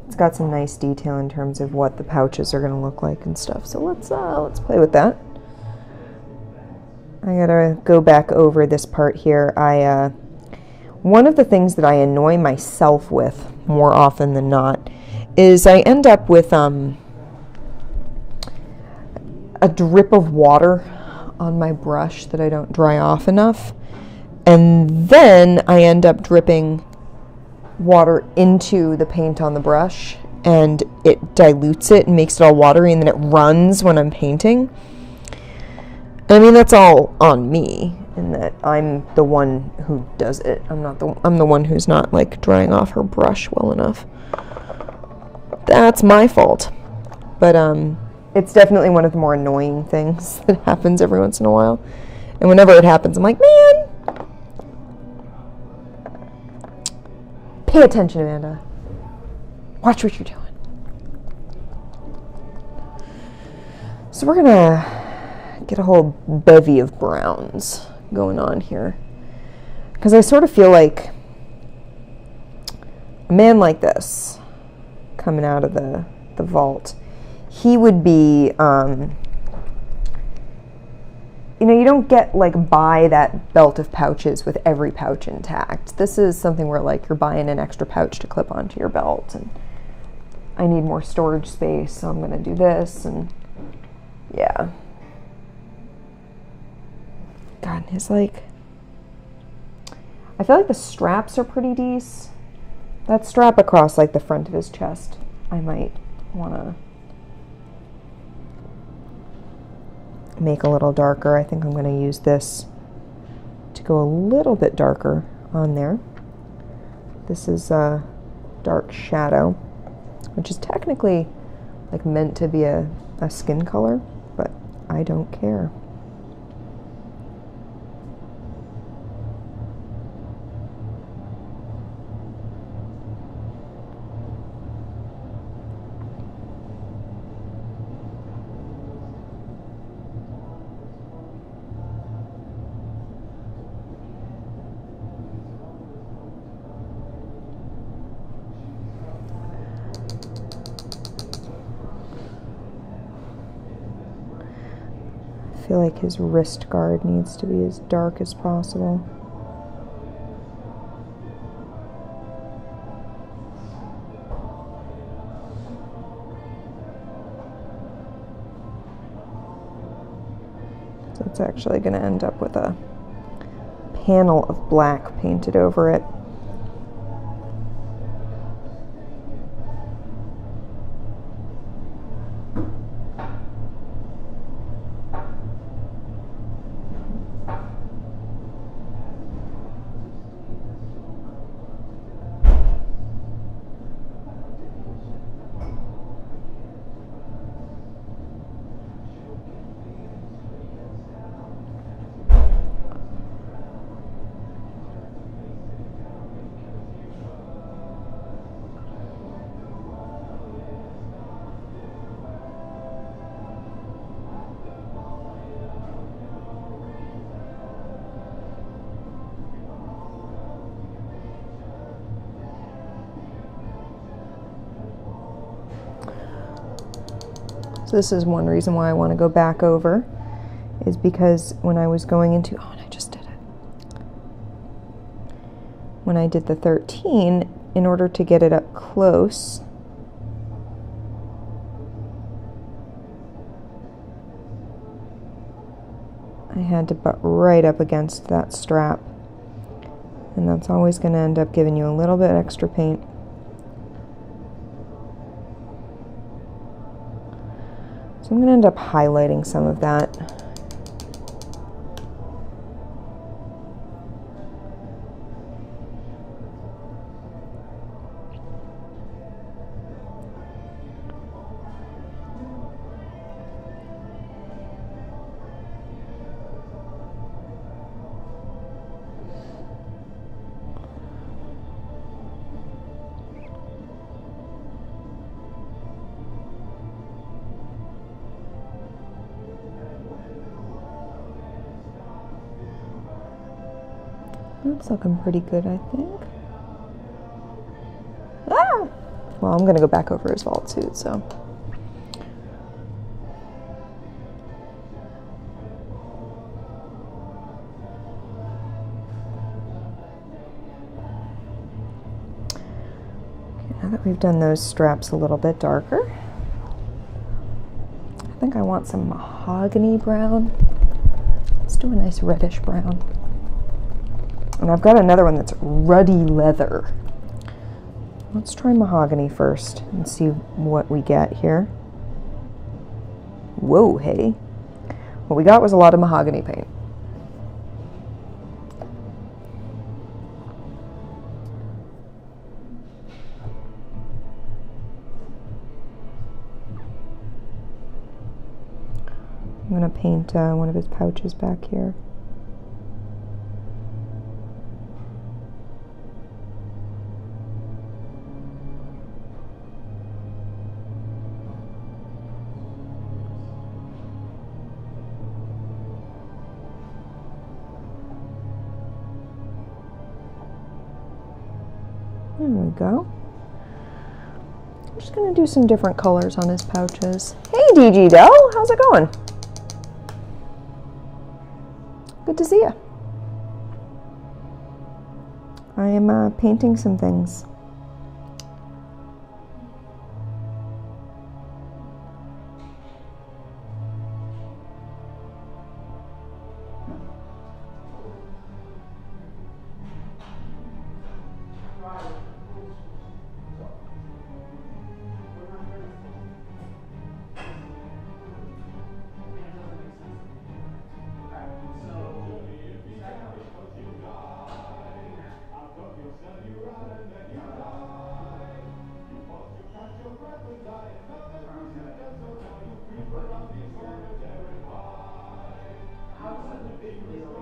it's got some nice detail in terms of what the pouches are going to look like and stuff. So let's play with that. I gotta go back over this part here. One of the things that I annoy myself with more often than not is I end up with a drip of water on my brush that I don't dry off enough. And then I end up dripping water into the paint on the brush, and it dilutes it and makes it all watery, and then it runs when I'm painting. I mean, that's all on me, in that I'm the one who does it. I'm the one who's not like drying off her brush well enough. That's my fault. But it's definitely one of the more annoying things that happens every once in a while. And whenever it happens, I'm like, man, pay attention, Amanda. Watch what you're doing. So we're gonna get a whole bevy of browns going on here, because I sort of feel like a man like this coming out of the vault, he would be, you know, you don't get like buy that belt of pouches with every pouch intact. This is something where like you're buying an extra pouch to clip onto your belt, and I need more storage space, so I'm gonna do this, and yeah. God, his like, I feel like the straps are pretty decent. That strap across like the front of his chest, I might wanna make a little darker. I think I'm going to use this to go a little bit darker on there. This is a dark shadow, which is technically like meant to be a skin color, but I don't care. feel like his wrist guard needs to be as dark as possible. So it's actually going to end up with a panel of black painted over it. So this is one reason why I want to go back over, is because when I was going into, oh, and I just did it. When I did the 13, in order to get it up close, I had to butt right up against that strap. And that's always going to end up giving you a little bit extra paint. So I'm going to end up highlighting some of that. That's looking pretty good, I think. Ah! Well, I'm going to go back over his vault suit, so. Okay, now that we've done those straps a little bit darker, I think I want some mahogany brown. Let's do a nice reddish brown. And I've got another one that's ruddy leather. Let's try mahogany first and see what we get here. Whoa, hey. What we got was a lot of mahogany paint. I'm going to paint one of his pouches back here. There we go. I'm just going to do some different colors on his pouches. Hey, DG Dell, how's it going? Good to see you. I am painting some things.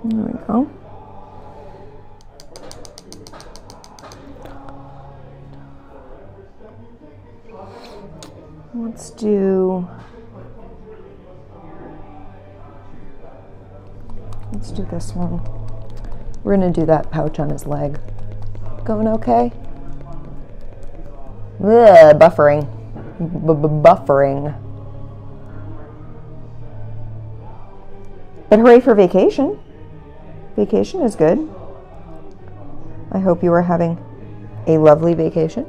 There we go. Let's do this one. We're gonna do that pouch on his leg. Going okay? Ugh, buffering. Buffering. But hooray for vacation. Vacation is good. I hope you are having a lovely vacation.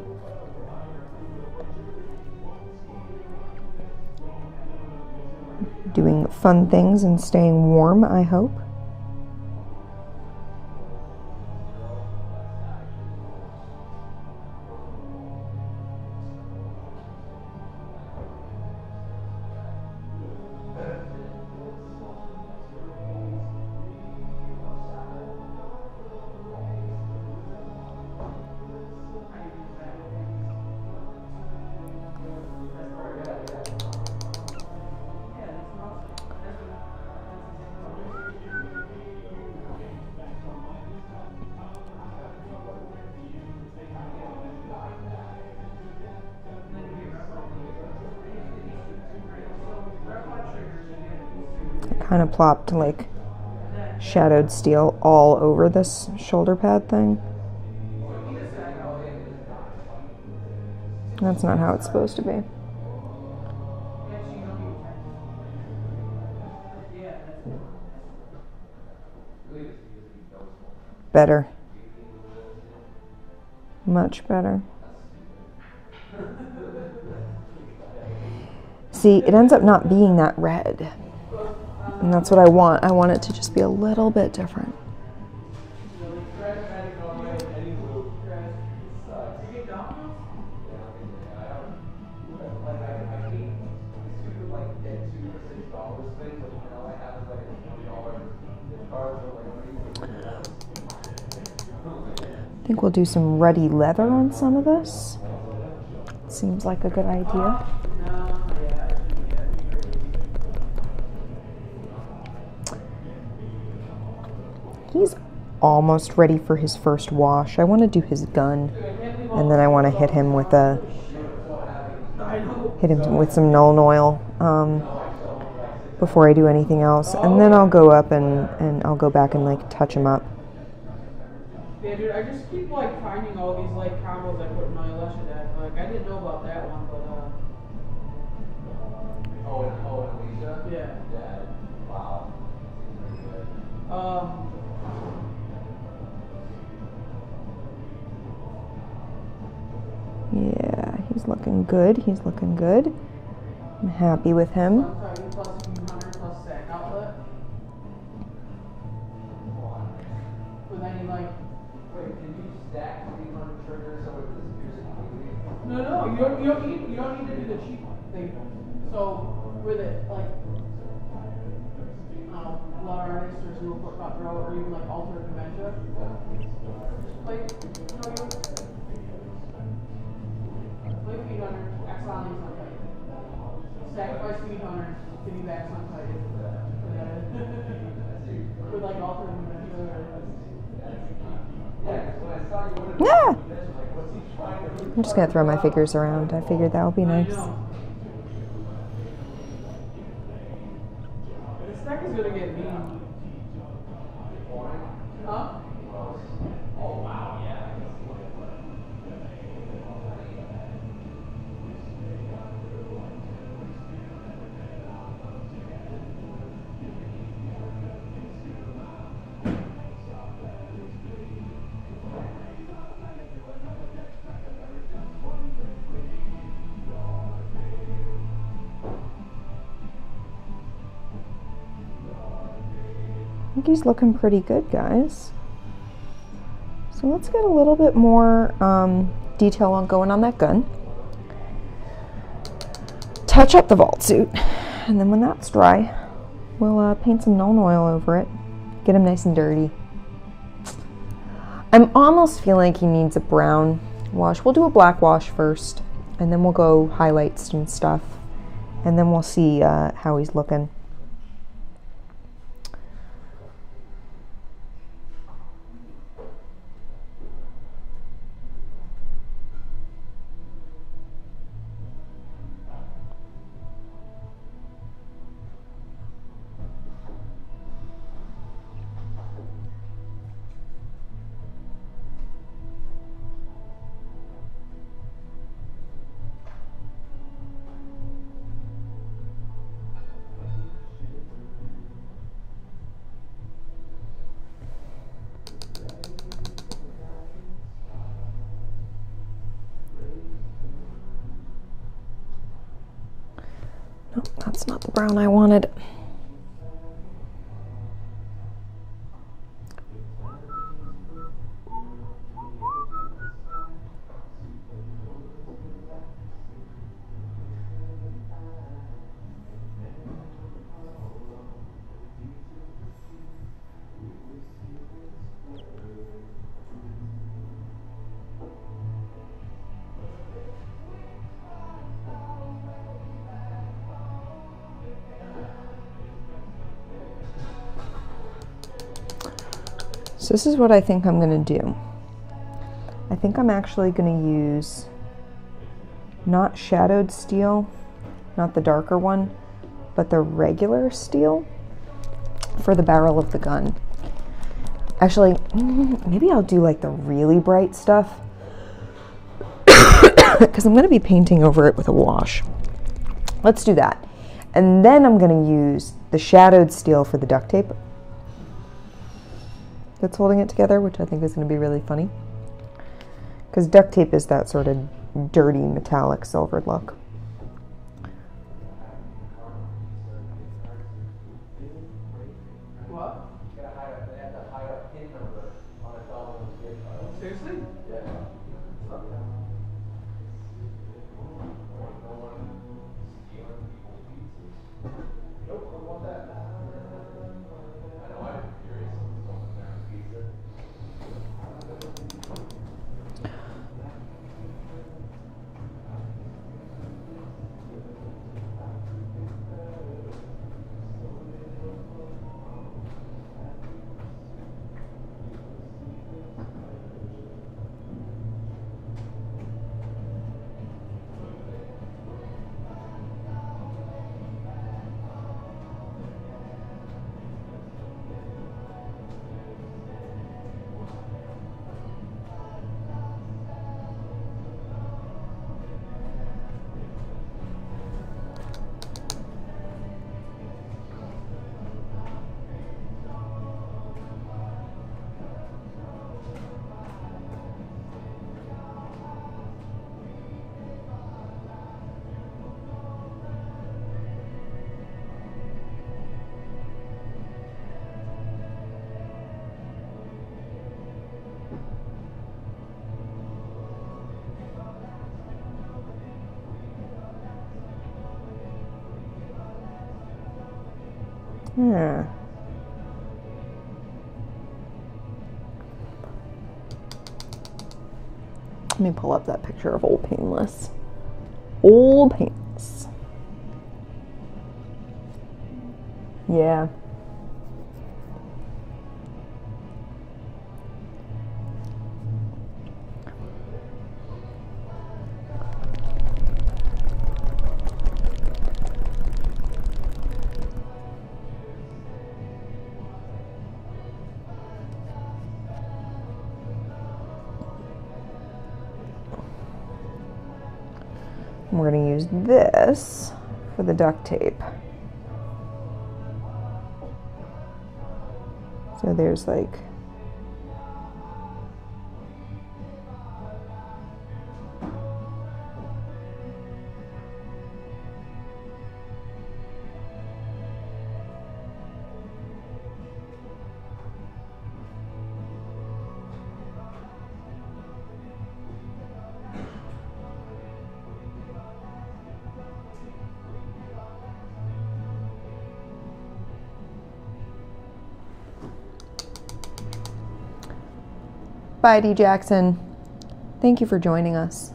Doing fun things and staying warm, I hope. Kind of plopped like shadowed steel all over this shoulder pad thing. That's not how it's supposed to be. Better. Much better. See, it ends up not being that red. And that's what I want. I want it to just be a little bit different. I think we'll do some ruddy leather on some of this. Seems like a good idea. He's almost ready for his first wash. I want to do his gun, and then I want to hit him with some Nuln Oil before I do anything else, and then I'll go up and I'll go back and like touch him up. Yeah, dude, I just keep like finding all these like combos I put in my Elisha deck. Like I didn't know about that one, but Alicia? yeah. Yeah. Wow. Yeah, he's looking good. He's looking good. I'm happy with him. Plus 100 plus sack outlet. But then you like. Wait, can you stack 300 triggers so it disappears completely? No, you don't need to do the cheap thing. So with it like Blood Artist or Single Foot Cutthroat or even like Alternate Dementia. Like play Feed Hunter, exiling Sunfight. Sacrifice Feed Hunter, give me back Sunfight. With like Alternate Dementia. Yeah! I'm just gonna throw my figures around. I figured that would be nice. This deck is gonna get mean. Huh? Oh wow, yeah. I think he's looking pretty good, guys. So let's get a little bit more detail on going on that gun. Touch up the vault suit, and then when that's dry, we'll paint some Nuln Oil over it. Get him nice and dirty. I'm almost feeling like he needs a brown wash. We'll do a black wash first, and then we'll go highlights and stuff, and then we'll see how he's looking. Oh, that's not the brown I wanted. So this is what I think I'm going to do. I think I'm actually going to use not shadowed steel, not the darker one, but the regular steel for the barrel of the gun. Actually, maybe I'll do like the really bright stuff because I'm going to be painting over it with a wash. Let's do that. And then I'm going to use the shadowed steel for the duct tape that's holding it together, which I think is going to be really funny. Because duct tape is that sort of dirty metallic silvered look. What? They have to hide a pin number on a dollar and gift card. Seriously? Yeah. Fuck. No one stealing people's pizzas. Nope, don't want that. I know I'd be curious if someone found pizza. Yeah. Let me pull up that picture of Old Painless. Old Painless. Yeah. We're going to use this for the duct tape. So there's like Bye, D. Jackson. Thank you for joining us.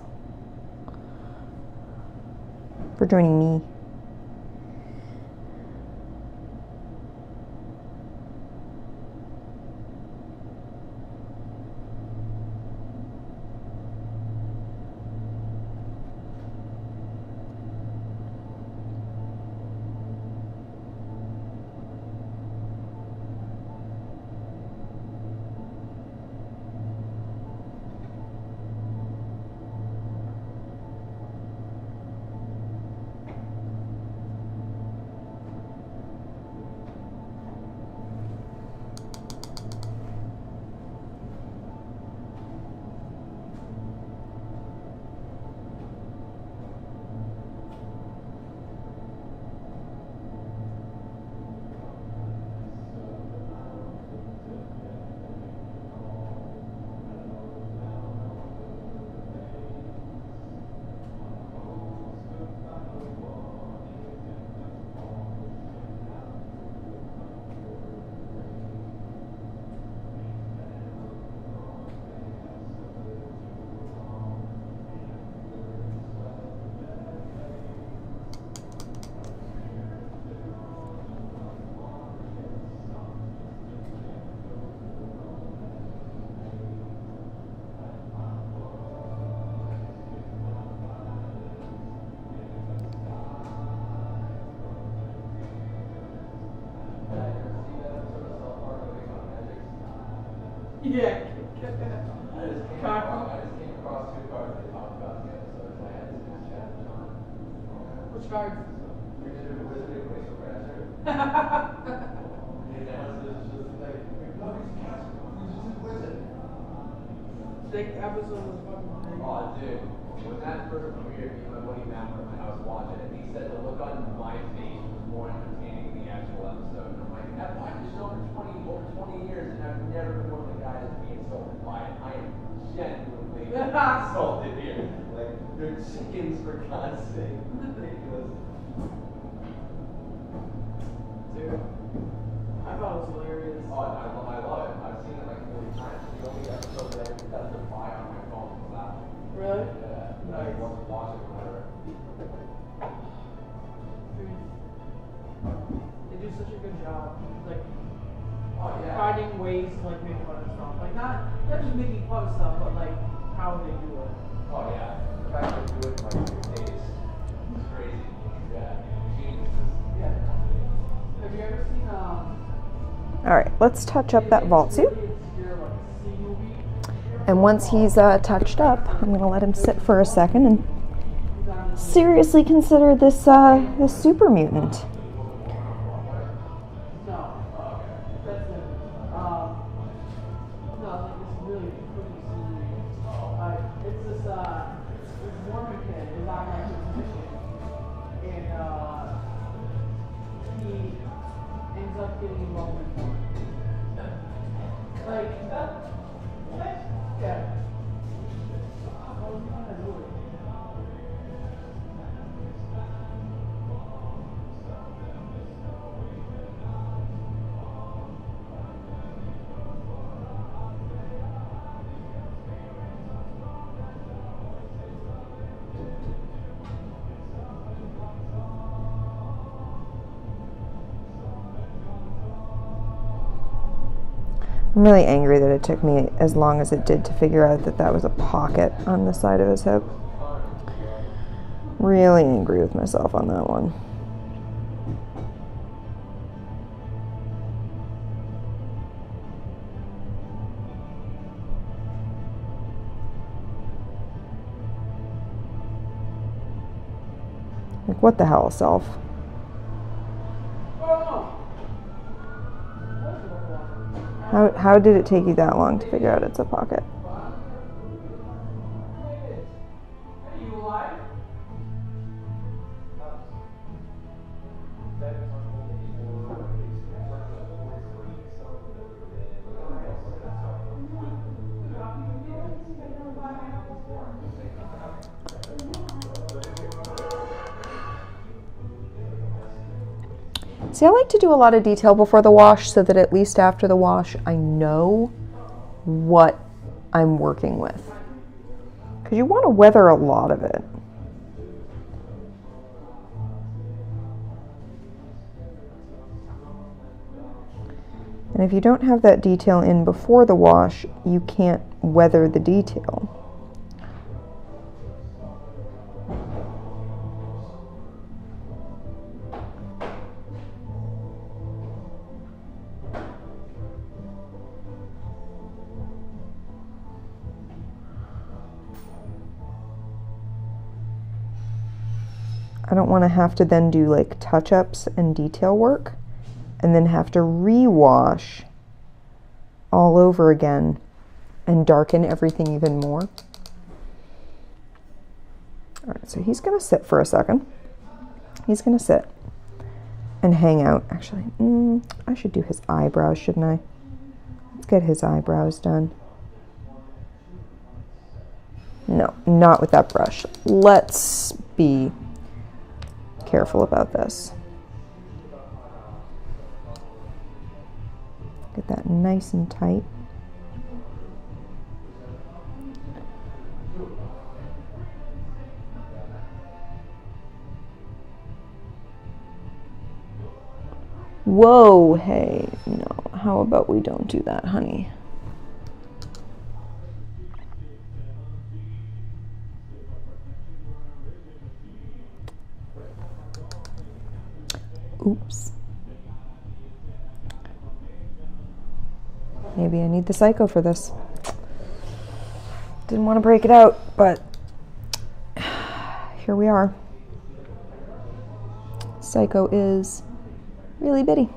For joining me. Yeah. I just came across two cards they talked about the episode, so I had to do this chapter on it. Which cards? Wizarding Glacial Crasher. And now it's just like, no, he's a cast. He's just a wizard. That episode was fucking crazy. Oh, dude. When that first premiered, me and my buddy Matt were and I was watching it, and he said the look on my face was more entertaining than the actual episode. And I'm like, I've watched this show for over 20 years, and I've never been one of the guys to be insulted by it. I am genuinely insulted here. Like, they're chickens, for God's sake. Ridiculous. Dude. I thought it was hilarious. Oh, I love it. I've seen it like 40 times. The only episode that I got to buy on my phone was that one. Really? Yeah, I wasn't watching it whenever. Dude. They do such a good job. Like, Oh, yeah. finding ways to like make fun of stuff. Like not just making fun of stuff, but like how they do it. Oh, yeah. The fact that they do it in like 6 days is crazy. Yeah. Geniuses. Yeah. Have you ever seen All right, let's touch up that vault suit. obscure, like, sea movie? And once he's touched up, I'm gonna let him sit for a second and seriously consider this this super mutant. No. That's it. No, like this really pretty scene. It's this Mormon kid is on like his mission, and he ends up getting involved with one. Like, yeah. How was he gonna do it? I'm really angry that it took me as long as it did to figure out that that was a pocket on the side of his hip. Really angry with myself on that one. Like, what the hell, self? How did it take you that long to figure out it's a pocket? Are you alive? See, I like to do a lot of detail before the wash so that at least after the wash I know what I'm working with. Because you want to weather a lot of it. And if you don't have that detail in before the wash, you can't weather the detail. I don't want to have to then do like touch-ups and detail work and then have to rewash all over again and darken everything even more. All right, so he's gonna sit for a second. He's gonna sit and hang out. Actually, I should do his eyebrows, shouldn't I? Let's get his eyebrows done. No, not with that brush. Let's be careful about this. Get that nice and tight. Whoa, hey, no, how about we don't do that, honey? Oops. Maybe I need the Psycho for this. Didn't want to break it out, but here we are. Psycho is really bitty.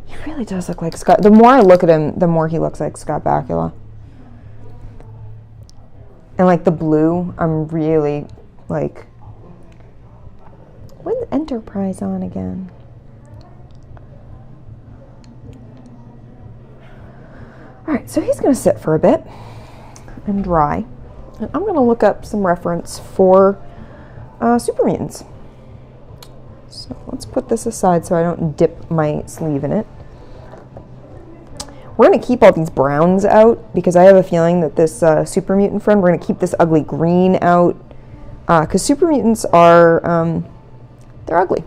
He really does look like Scott. The more I look at him, the more he looks like Scott Bakula. And like the blue, I'm really like, when's Enterprise on again? Alright, so he's going to sit for a bit and dry. And I'm going to look up some reference for Super Mutants. So let's put this aside so I don't dip my sleeve in it. We're going to keep all these browns out because I have a feeling that this Super Mutant friend, we're going to keep this ugly green out because Super Mutants are, they're ugly.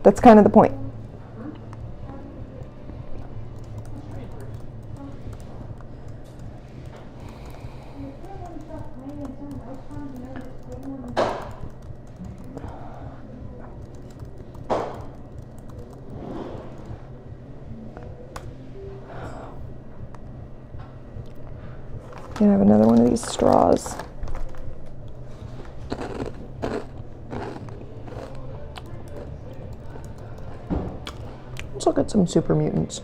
That's kind of the point. Gonna have another one of these straws. Let's look at some Super Mutants.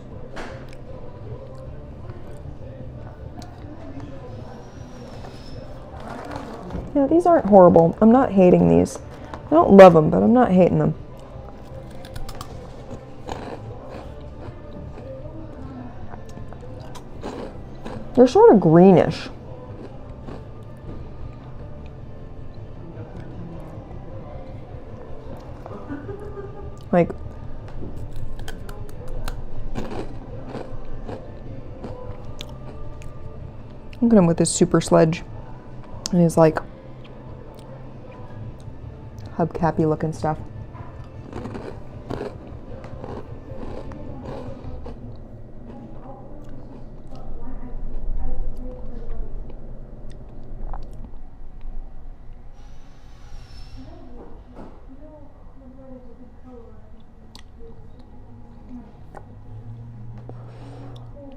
Yeah, these aren't horrible. I'm not hating these. I don't love them, but I'm not hating them. They're sort of greenish. Like, look at him with his super sledge and his like hubcappy looking stuff.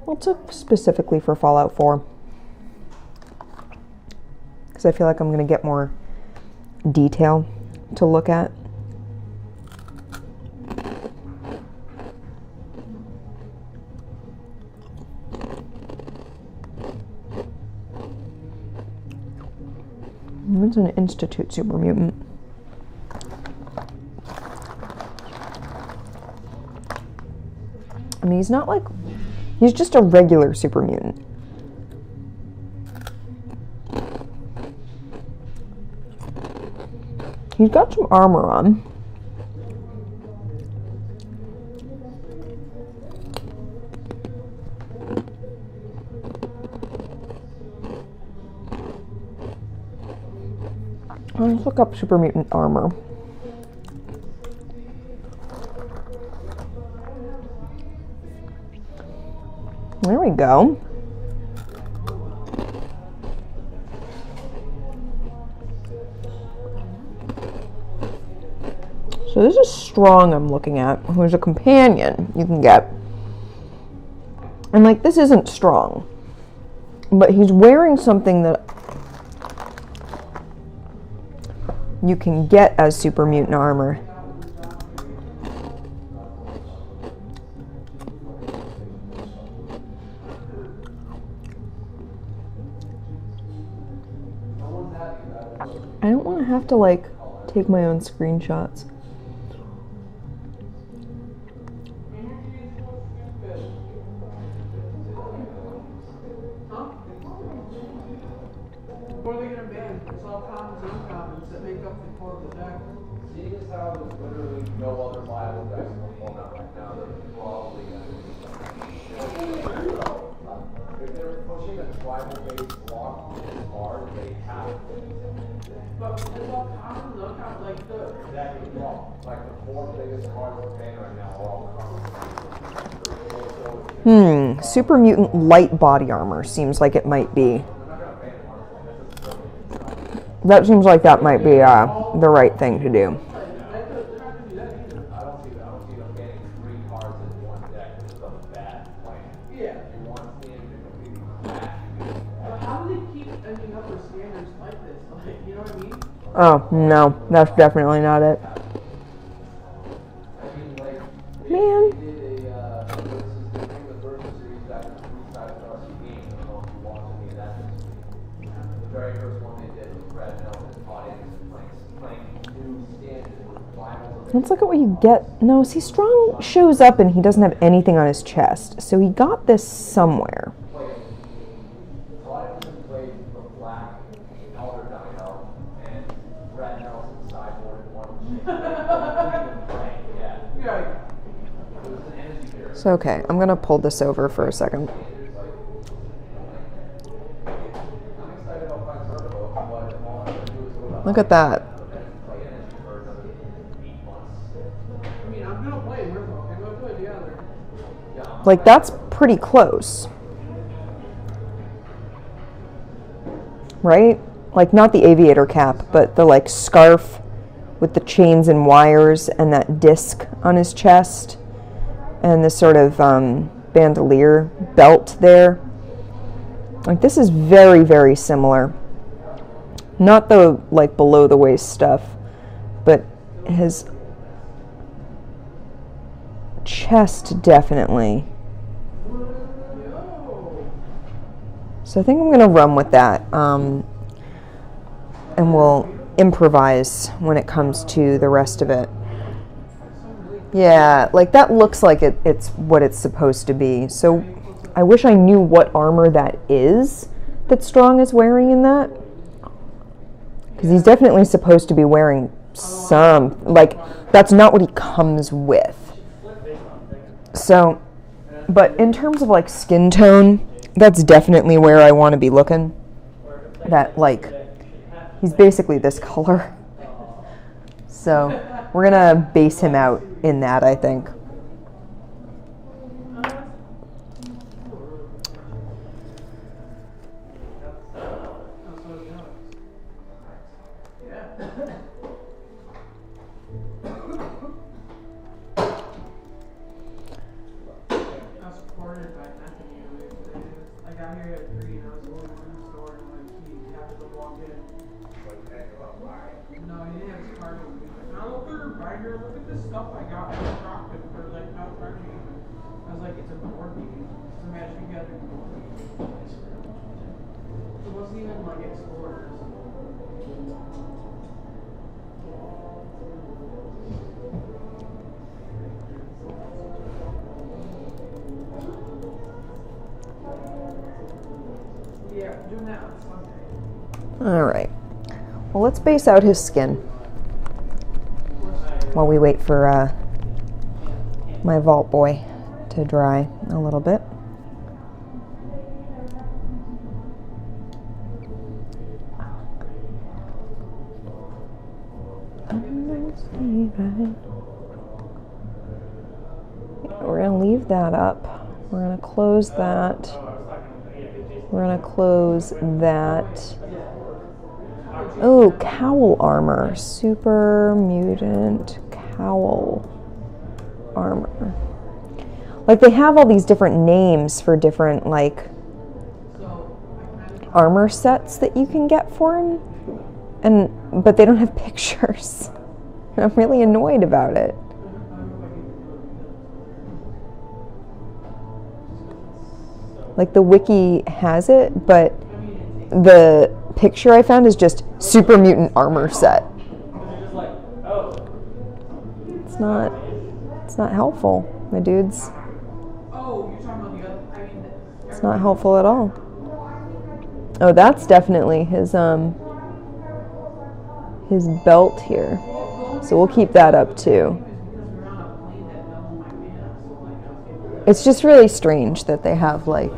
Let's look specifically for Fallout 4 because I feel like I'm going to get more detail to look at. It's an Institute Super Mutant. I mean, he's not like, he's just a regular Super Mutant. He's got some armor on. Let's look up Super Mutant armor. There we go. So this is Strong I'm looking at, who's a companion you can get. And like, this isn't Strong, but he's wearing something that you can get as Super Mutant armor. I don't want to have to like take my own screenshots. What are they going to ban? It's all commons and uncommons that make up the core of the deck. Seeing as how there's literally no other viable decks in the format right now, they're probably going to be if they're pushing a tribal-based Like the four biggest cards in Japan right now are all Super Mutant light body armor seems like it might be. That seems like that might be the right thing to do. I don't see them getting 3 cards in one deck just off the bat. Like, Yeah. you want to see them to completely smash you. But how do they keep ending up with standards like this? Like, you know what I mean? Oh, no, that's definitely not it. I mean, like, Man. they did a versus series back in the 3-side RC game. I don't know if you watched any of that this week. The very first one they did was Brad Nelson and Todd Anderson playing new standards with finals. Let's look at what you get. No, see, Strong shows up and he doesn't have anything on his chest. So he got this somewhere. Todd Anderson played the black Elder Dino and Brad Nelson sideboarded one yeah. Yeah. It was an energy barrier. So, okay, I'm going to pull this over for a second. I'm excited about playing Turbo, but all I'm going to do is go to Look at that. play energy for another 8 months. I mean, I'm gonna play Reba. I'm gonna play together. Like, that's pretty close. Right? Like, not the aviator cap, but the, like, scarf with the chains and wires and that disc on his chest and this sort of bandolier belt there. Like, this is very, very similar. Not the, like, below the waist stuff, but his chest definitely. So I think I'm going to run with that, and we'll improvise when it comes to the rest of it. Yeah, like that looks like it's what it's supposed to be. So I wish I knew what armor that is that Strong is wearing in that. Because he's definitely supposed to be wearing some, like, that's not what he comes with. So, but in terms of like skin tone, that's definitely where I want to be looking. That, like, he's basically this color. So we're gonna base him out in that, I think. All right. Well, let's base out his skin while we wait for my Vault Boy to dry a little bit. We're going to leave that up. We're going to close that. We're going to close that. Oh, Cowl Armor. Super Mutant Cowl Armor. Like, they have all these different names for different, like, armor sets that you can get for him. But they don't have pictures. I'm really annoyed about it. Like, the wiki has it, but the picture I found is just Super Mutant armor set. It's not helpful, my dudes. It's not helpful at all. Oh, that's definitely his belt here. So we'll keep that up too. It's just really strange that they have, like,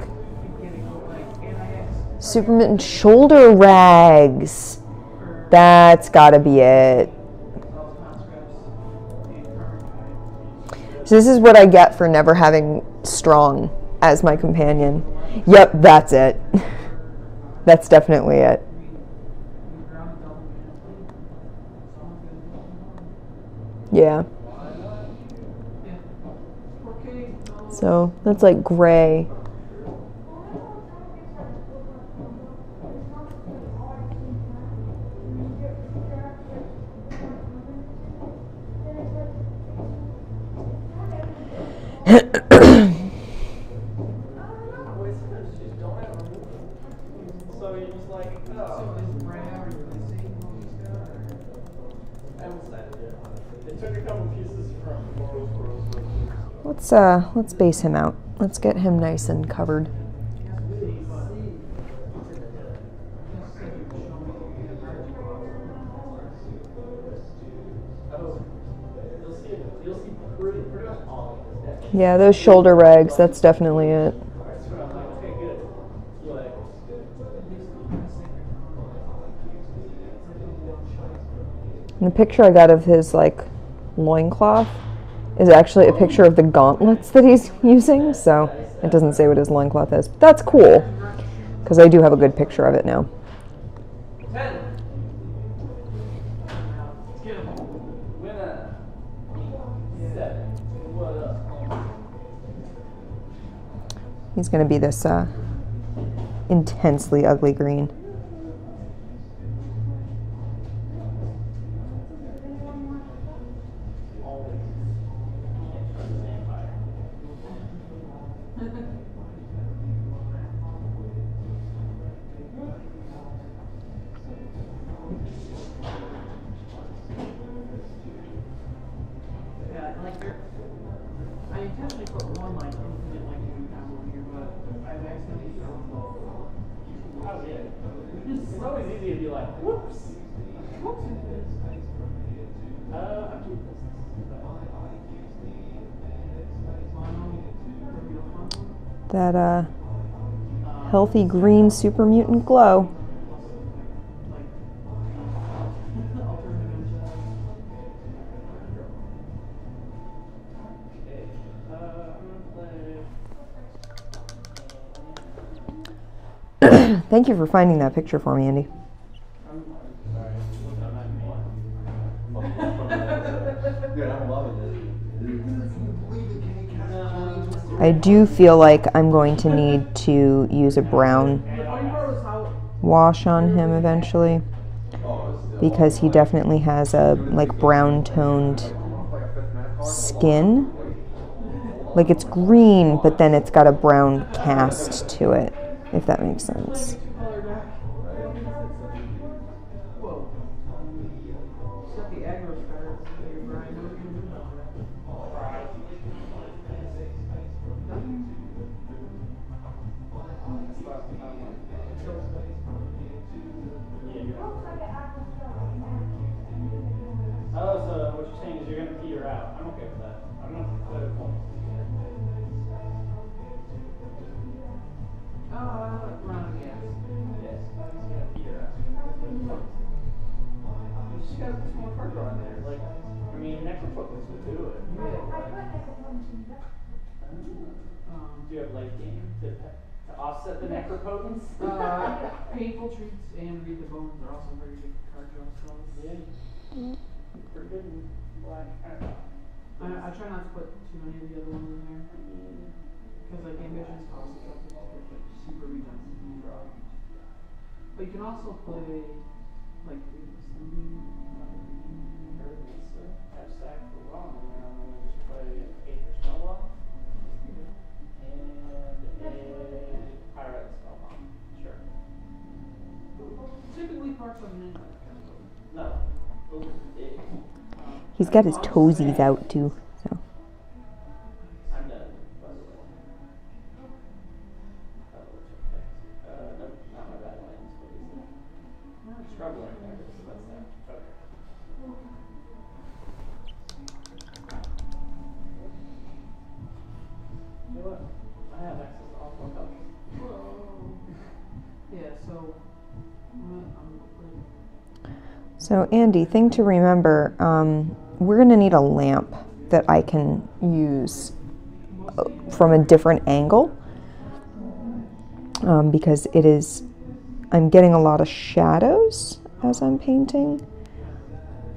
Super Mutant shoulder rags. That's gotta be it. So this is what I get for never having Strong as my companion. Yep, that's it. That's definitely it. Yeah. So that's like gray. Let's base him out. Let's get him nice and covered. Yeah, those shoulder rags, that's definitely it. And the picture I got of his like loincloth is actually a picture of the gauntlets that he's using, so it doesn't say what his loincloth is. But that's cool, because I do have a good picture of it now. He's going to be this intensely ugly green. I intentionally put one like infinite like down over here, but I've accidentally oh yeah. It's always easy to be like, whoops. Whoops. I'm keeping this. That healthy green super mutant glow. Thank you for finding that picture for me, Andy. I do feel like I'm going to need to use a brown wash on him eventually, because he definitely has a like brown toned skin. Like it's green, but then it's got a brown cast to it, if that makes sense. Oh, so what you're saying is you're going to pee her out. I'm okay with that. I'm not let it fall. Run again. Yes, he's going to pee her out. You just got to put some more cargo on there. Like, I mean, necrophotos would do it. Yeah. Do you have light game to offset the necropotence? Painful treats and read the bones are also very good card draw spells. Yeah. Pretty good in black. I try not to put too many of the other ones in there. Because like ambitions cost like super mutant draw. But you can also play like abstract for wrong, and then just play 8 for spell block. And a pirate spell block. Sure. Typically parts of an no. He's got his toesies out too, so. I'm done, by the way. Oh, okay. Nope, not my bad lines. What is it? Struggling there, so that's that. Okay. You know what? I have access to all 4 colors. Whoa. Yeah, so So Andy, thing to remember, we're going to need a lamp that I can use from a different angle, because I'm getting a lot of shadows as I'm painting,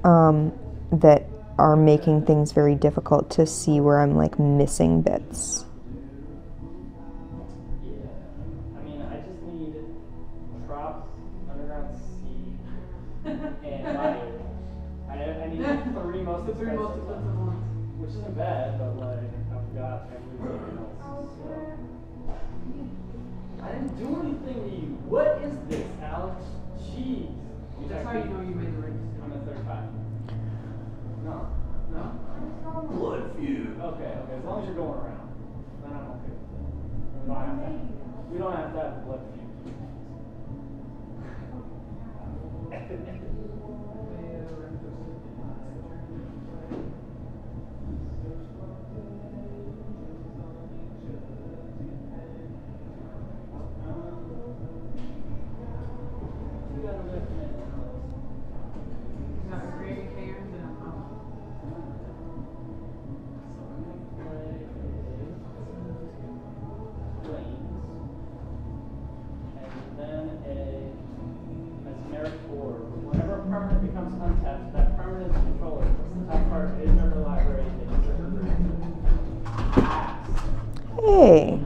that are making things very difficult to see where I'm like missing bits. Yeah. I mean, I just need Trop, Underground Sea, and Mire. I need the three most expensive ones. Which isn't bad, but like, I've got everything else, so. I didn't do anything to you. What is this, Alex? Jeez. That's how you know you made the right decision. I'm at 35. No. No? Blood feud. Okay. As long as you're going around, then I'm okay with it. We don't have to have a blood feud. Hey.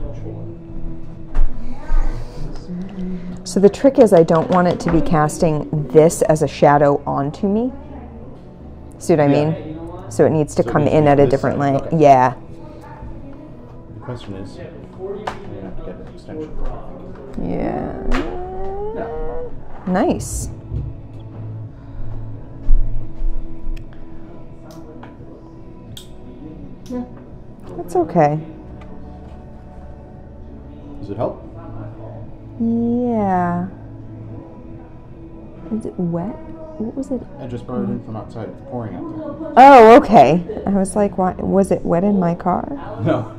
So the trick is I don't want it to be casting this as a shadow onto me. See what I mean? So it needs to come in at a different light. Okay. Yeah. The question is, you have to get an extension. Yeah. Nice. Yeah. That's okay. Does it help? Yeah. Is it wet? What was it? I just brought it in from outside. It's pouring out there. Oh, okay. I was like, why was it wet in my car? No.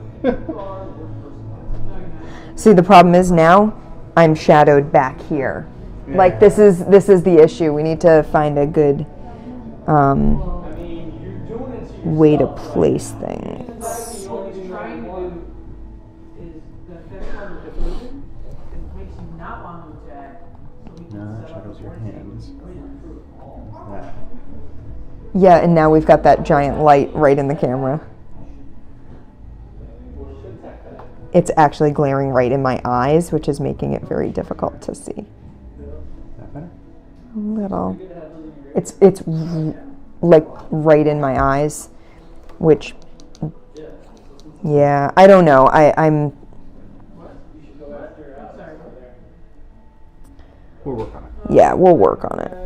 See, the problem is now I'm shadowed back here. Yeah. Like this is the issue. We need to find a good way to place things. What he's trying to do is that's called a diversion. It makes you not want to attack. So we No, can that set up shadows your a hands. That. Yeah, and now we've got that giant light right in the camera. It's actually glaring right in my eyes, which is making it very difficult to see. That better? A little. It's like right in my eyes, which, yeah, I don't know. I'm. We'll work on it. Yeah, we'll work on it.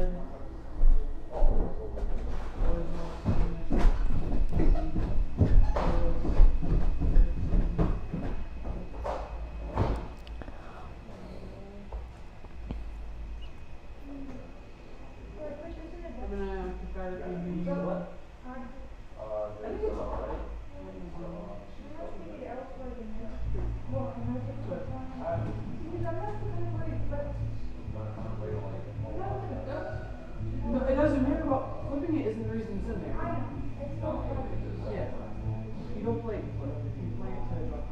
No, it doesn't matter about flipping it. Isn't the reason it's in there? Yeah. You don't play it, but you play it to drop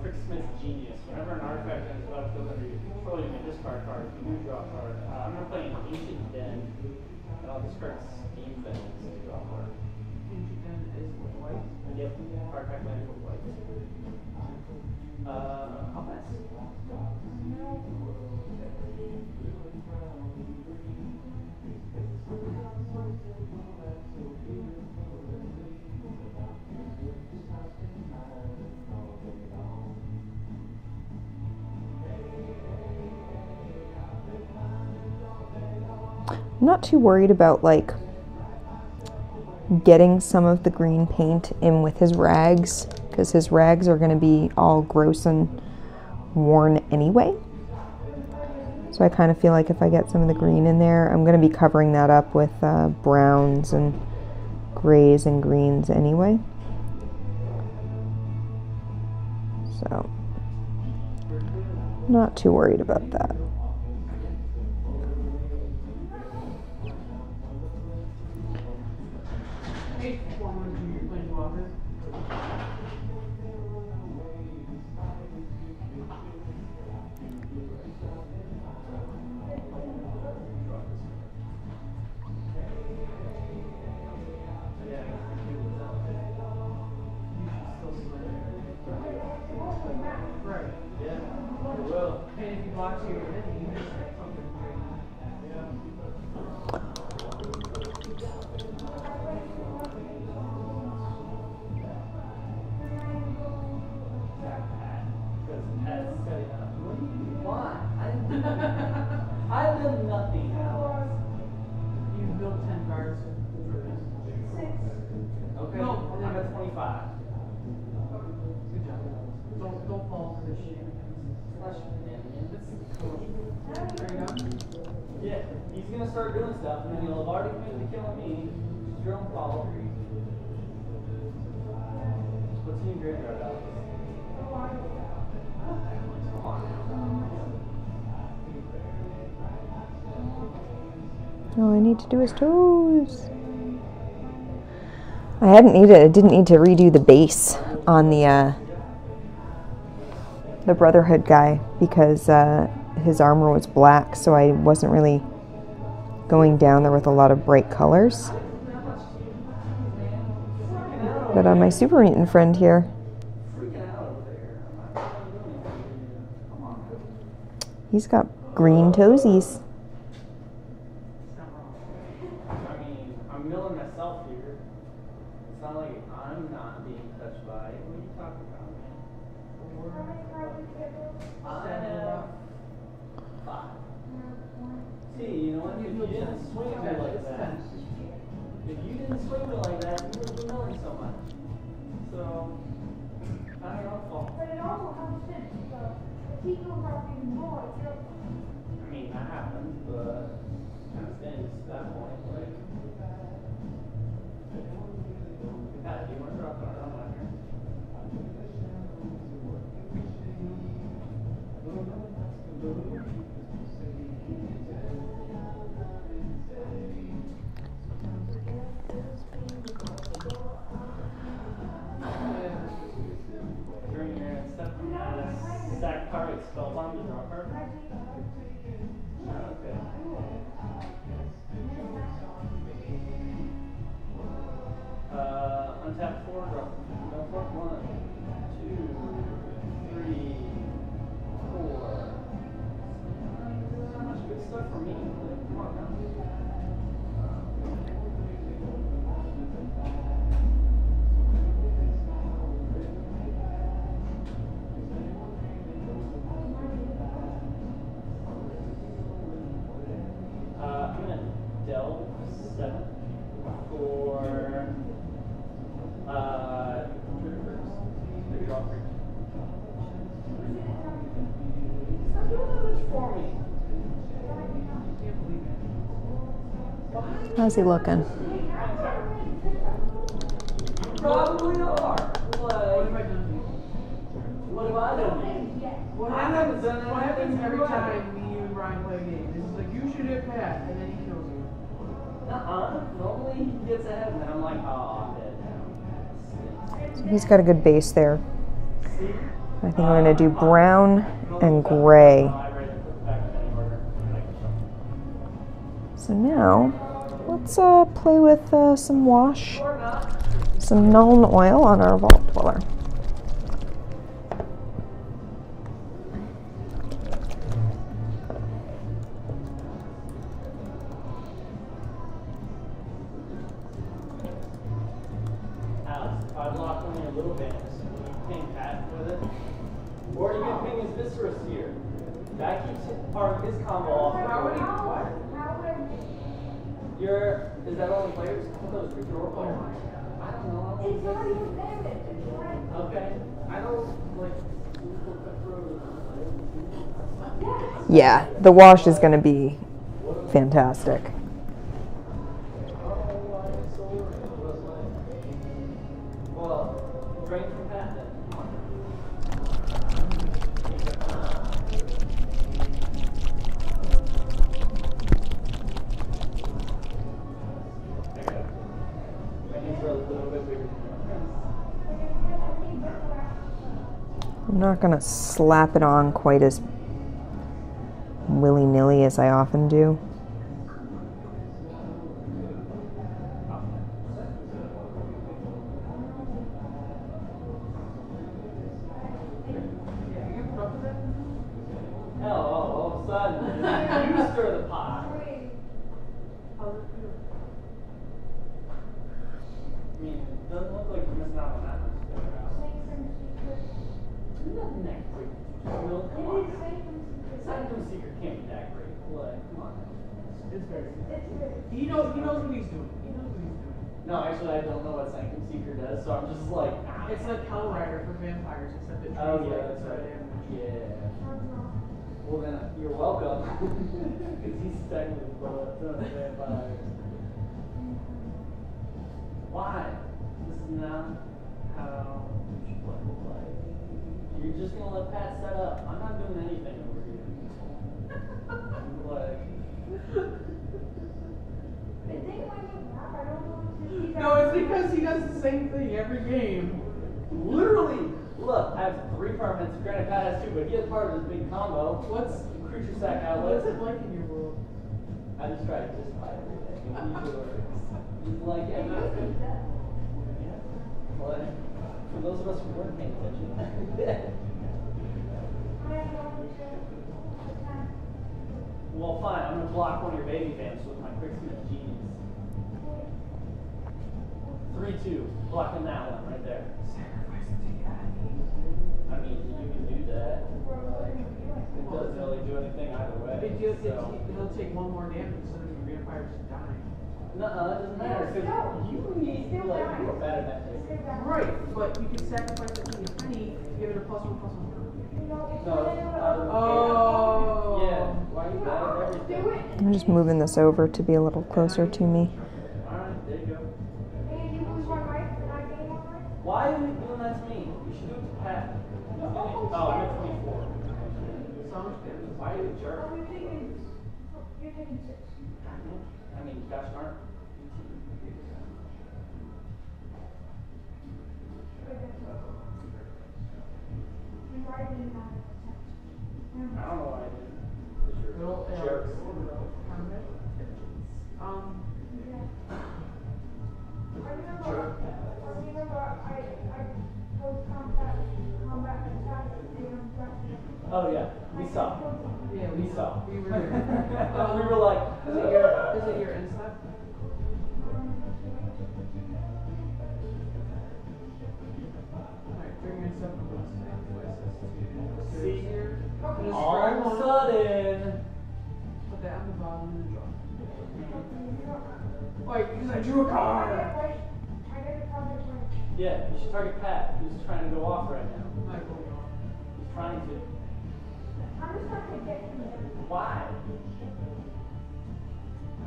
Quick Smith Genius. Whenever an artifact is about to go under your control, you may discard a card. You do draw a card. I'm going to play an Ancient Den, and I'll discard Steam Bells to draw a card. Ancient Den is white. Yep, artifact land for white. I'll pass. I'm not too worried about like getting some of the green paint in with his rags, because his rags are going to be all gross and worn anyway. So I kind of feel like if I get some of the green in there, I'm going to be covering that up with browns and grays and greens anyway. So not too worried about that. blocks you, and then you just hit something great. Why? I've done nothing, Alex. You built 10 guards for this. Okay, No, I'm at 25. Good job. Don't fall for this shit. Flush It's cool. Are you done? Yeah, he's gonna start doing stuff, and then he'll have already committed to killing me. It's your own fault. What's in your graveyard, Alex? Come on now. All I need to do is toes. I didn't need to redo the base on the Brotherhood guy because his armor was black, so I wasn't really going down there with a lot of bright colors. But on my Super Mutant friend here, he's got green toesies. I mean, I'm milling myself here. It's not like I'm not being touched by it. What are you talking about, man? I have 5. See, you know what? If you didn't swing at me like that, you wouldn't be milling so much. So, not your own fault. But it also helps him because if he goes out even more, it's your I mean, that happens, but kind of stands at that point. Like, Pat, do you want to drop that on my turn? During your step, sack target spellbound to draw card. Okay. Untap 4, drop. Go for it. 1, 2, 3, 4. So much good stuff for me. Like, come on now. I'm gonna delve 7 for triggers. The draw creature. Stop doing this for me. Can't believe it. How's he looking? You probably are. What have I Like, done to you? what have I done? What I haven't done What happens anything every right. time me and Brian play a game? It's like, you should hit Pat, and then he kills you. Normally he gets ahead, and then I'm like, oh, I'm dead now. So he's got a good base there. See? I think I'm going to do brown and gray. So now, let's play with some wash, some Nuln oil on our Vault Dweller. Alex, if I block only a little bit, you ping Pat with it. Or you can ping his Viscera Sphere. That keeps part of his combo off. How would he, what? Is that only players? I thought that was creature or player. I don't know. It's not even damage. It's right. Okay. I don't like. Yeah, the wash is going to be fantastic. Well, drain from Pat then. I'm not going to slap it on quite as willy-nilly as I often do. Oh, sudden, you stir the pot. How's it feel? I mean, it doesn't look like you're missing out on that much. Nothing that great. Well, come on. Sanctum Secret can't be that great. Like, come on. It's very good. He knows what he's doing. He knows what he's doing. No, actually, I don't know what Sanctum Secret does, so I'm just like, It's like Cowl Armor for vampires, except it oh treats yeah, like that's right. damage. Yeah. Well then, you're welcome. Because he's technically a ton of vampires. Why? This is not how you should play. You're just gonna let Pat set up. I'm not doing anything over here. Like. No, it's because he does the same thing every game. Literally, look, I have 3 permanents. Granted, Pat has 2, but he has part of this big combo. What's creature sack outlet? What's it like in your world? I just try to justify everything. It usually works. He's like, yeah, no, it's good. Yeah. Well, for those of us who weren't paying attention. Well, fine. I'm gonna block one of your baby vamps with my Quicksmith Genius. 3-2. Blocking that one right there. I mean, you can do that. It doesn't really do anything either way. He'll take 1 more damage instead of your vampire just dying. No, that doesn't matter because you need like you're better than that. Right, but you can sacrifice it to the penny, give it a +1/+1. No. Oh. Yeah. Why are you bad at everything? I'm just moving this over to be a little closer to me. Alright, there you go. Why are you doing that to me? You should do it to Pat. Oh, I'm at 24. So much damage. Why are you a jerk? You're taking 6. I mean, gosh darn. I don't know why I didn't. Little Jerks. Oh yeah, we saw. Yeah, We saw. We were there. We were like, Is it your inside? Alright, bring yourself up to the see, here. all of a sudden. Put that on the bottom and then draw. Wait, because I drew a card! Yeah, you should target Pat, who's trying to go off right now. Michael. He's trying to. Why?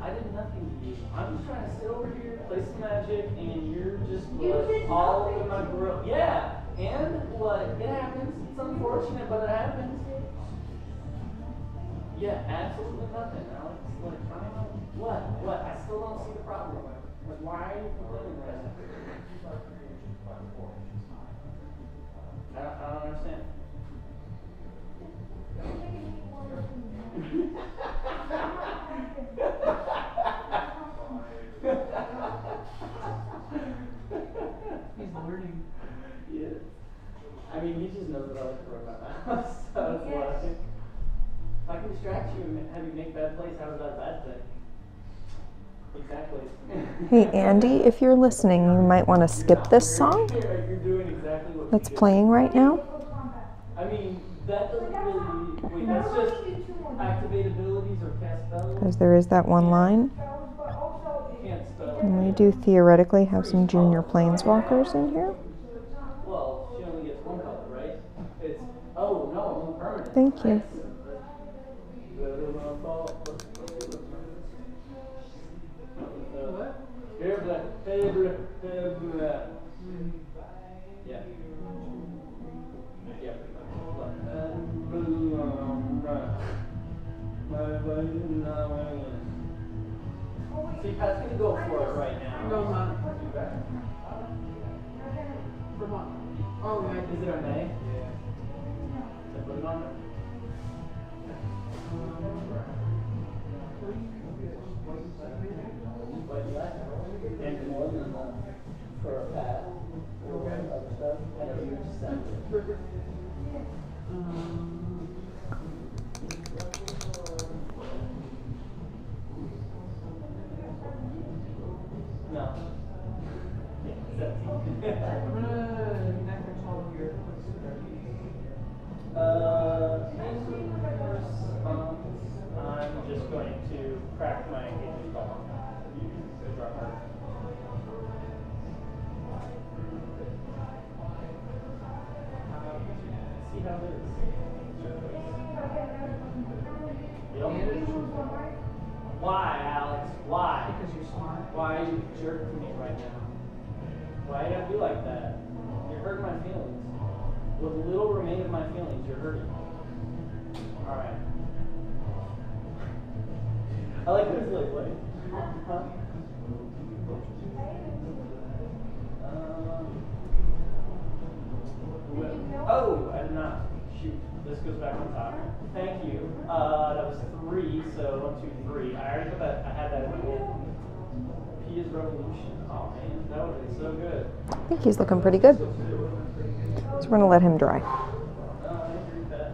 I did nothing to you. I'm just trying to sit over here, play some magic, and you're just like all over my grill. Yeah, and like it happens. It's unfortunate, but it happens. Yeah, absolutely nothing, Alex. Like I don't know what. I still don't see the problem. Like why are you complaining right now? I don't understand. He's learning. Yeah. I mean, he just knows that I like to run my mouth, so it's like, if I can distract you and have you make bad plays, how is that a bad thing? Exactly. Hey Andy, if you're listening, you might want to skip this song You're doing exactly what that's you did. playing right now. I mean, that doesn't really. Wait, that's just activate abilities or cast spells? Because there is that one line. Can't spell. And we do theoretically have some junior planeswalkers in here. Well, she only gets 1 color, right? It's. Oh, no, I'm permanent. Thank you. What? Yeah. See, Pat's gonna go for it right now. No, not. For what? Oh, yeah. Is it a May? Yeah. So put it on there. And more than enough for a Pat or other stuff. And a huge set. can't be like that. You're hurting my feelings. What little remain of my feelings, you're hurting. Alright. I like this, like, what? Huh? Oh, I did not. Shoot. This goes back on top. Thank you. That was 3, so 1, 2, 3. I already put that, I had that in my head. P is Revolution. Oh man, that would have been so good. I think he's looking pretty good. So we're gonna let him dry. I agree with that.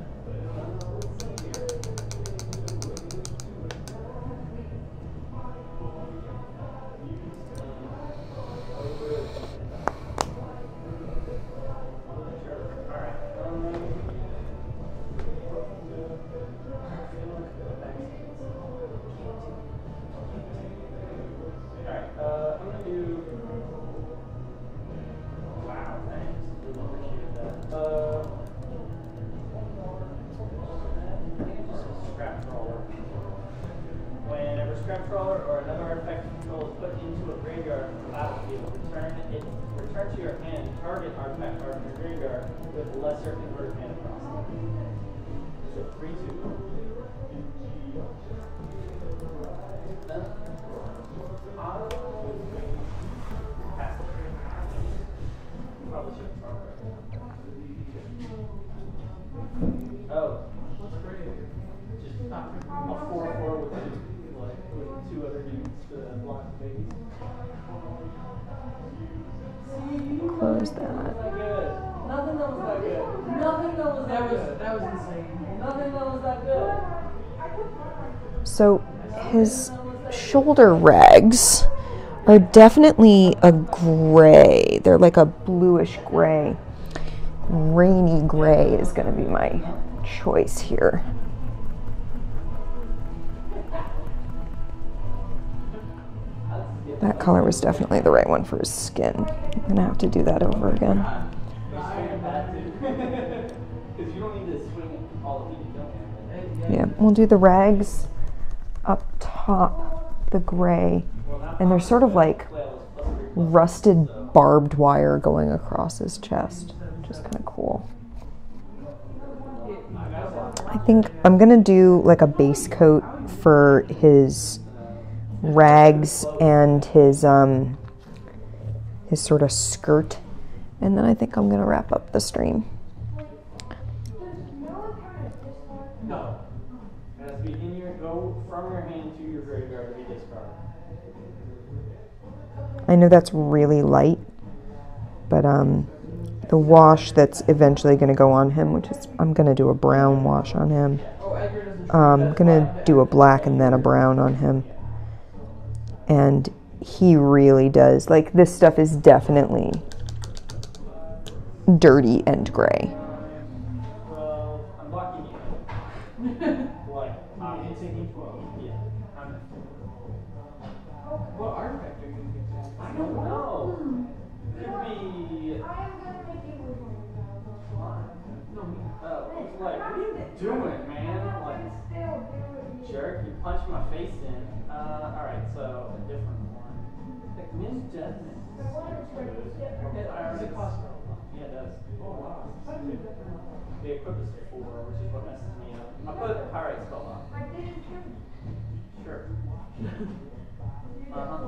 Close that. Nothing that was that good. Nothing that was that good. That was insane. Nothing that was that good. So his shoulder rags are definitely a gray. They're like a bluish gray. Rainy gray is going to be my choice here. That color was definitely the right one for his skin. I'm going to have to do that over again. Yeah, we'll do the rags up top, the gray, and they're sort of like rusted barbed wire going across his chest, which is kind of cool. I think I'm gonna do like a base coat for his rags and his sort of skirt, and then I think I'm gonna wrap up the stream. No. It has to be in your, go from your hand to your graveyard to be discarded. I know that's really light, but the wash that's eventually going to go on him, which is, I'm going to do a brown wash on him. I'm going to do a black and then a brown on him. And he really does, like, this stuff is definitely dirty and gray. Well, I'm blocking you. Like, I'm taking 12. Yeah. What artifact are you going to get? I don't know. Could be. No, me. It's like, what are you doing, man? Like, jerk, you punched my face in. Alright, so a different one. Like, Min Deadman. Does it cost? Yeah, it does. Oh, wow. The equip is 4, which is what messes me up. I'll put Pyrite Spell on. Sure. Uh-huh.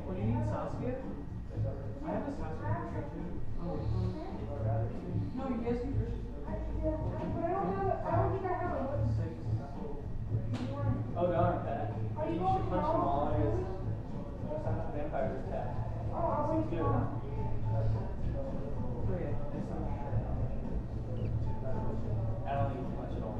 Well, you need Saskia? I have a Saskia picture too. Oh. No, you guys need Christian. Oh, darn, Pat. You should punch them all. There's vampires attack. Seems good. I don't think it's much at all.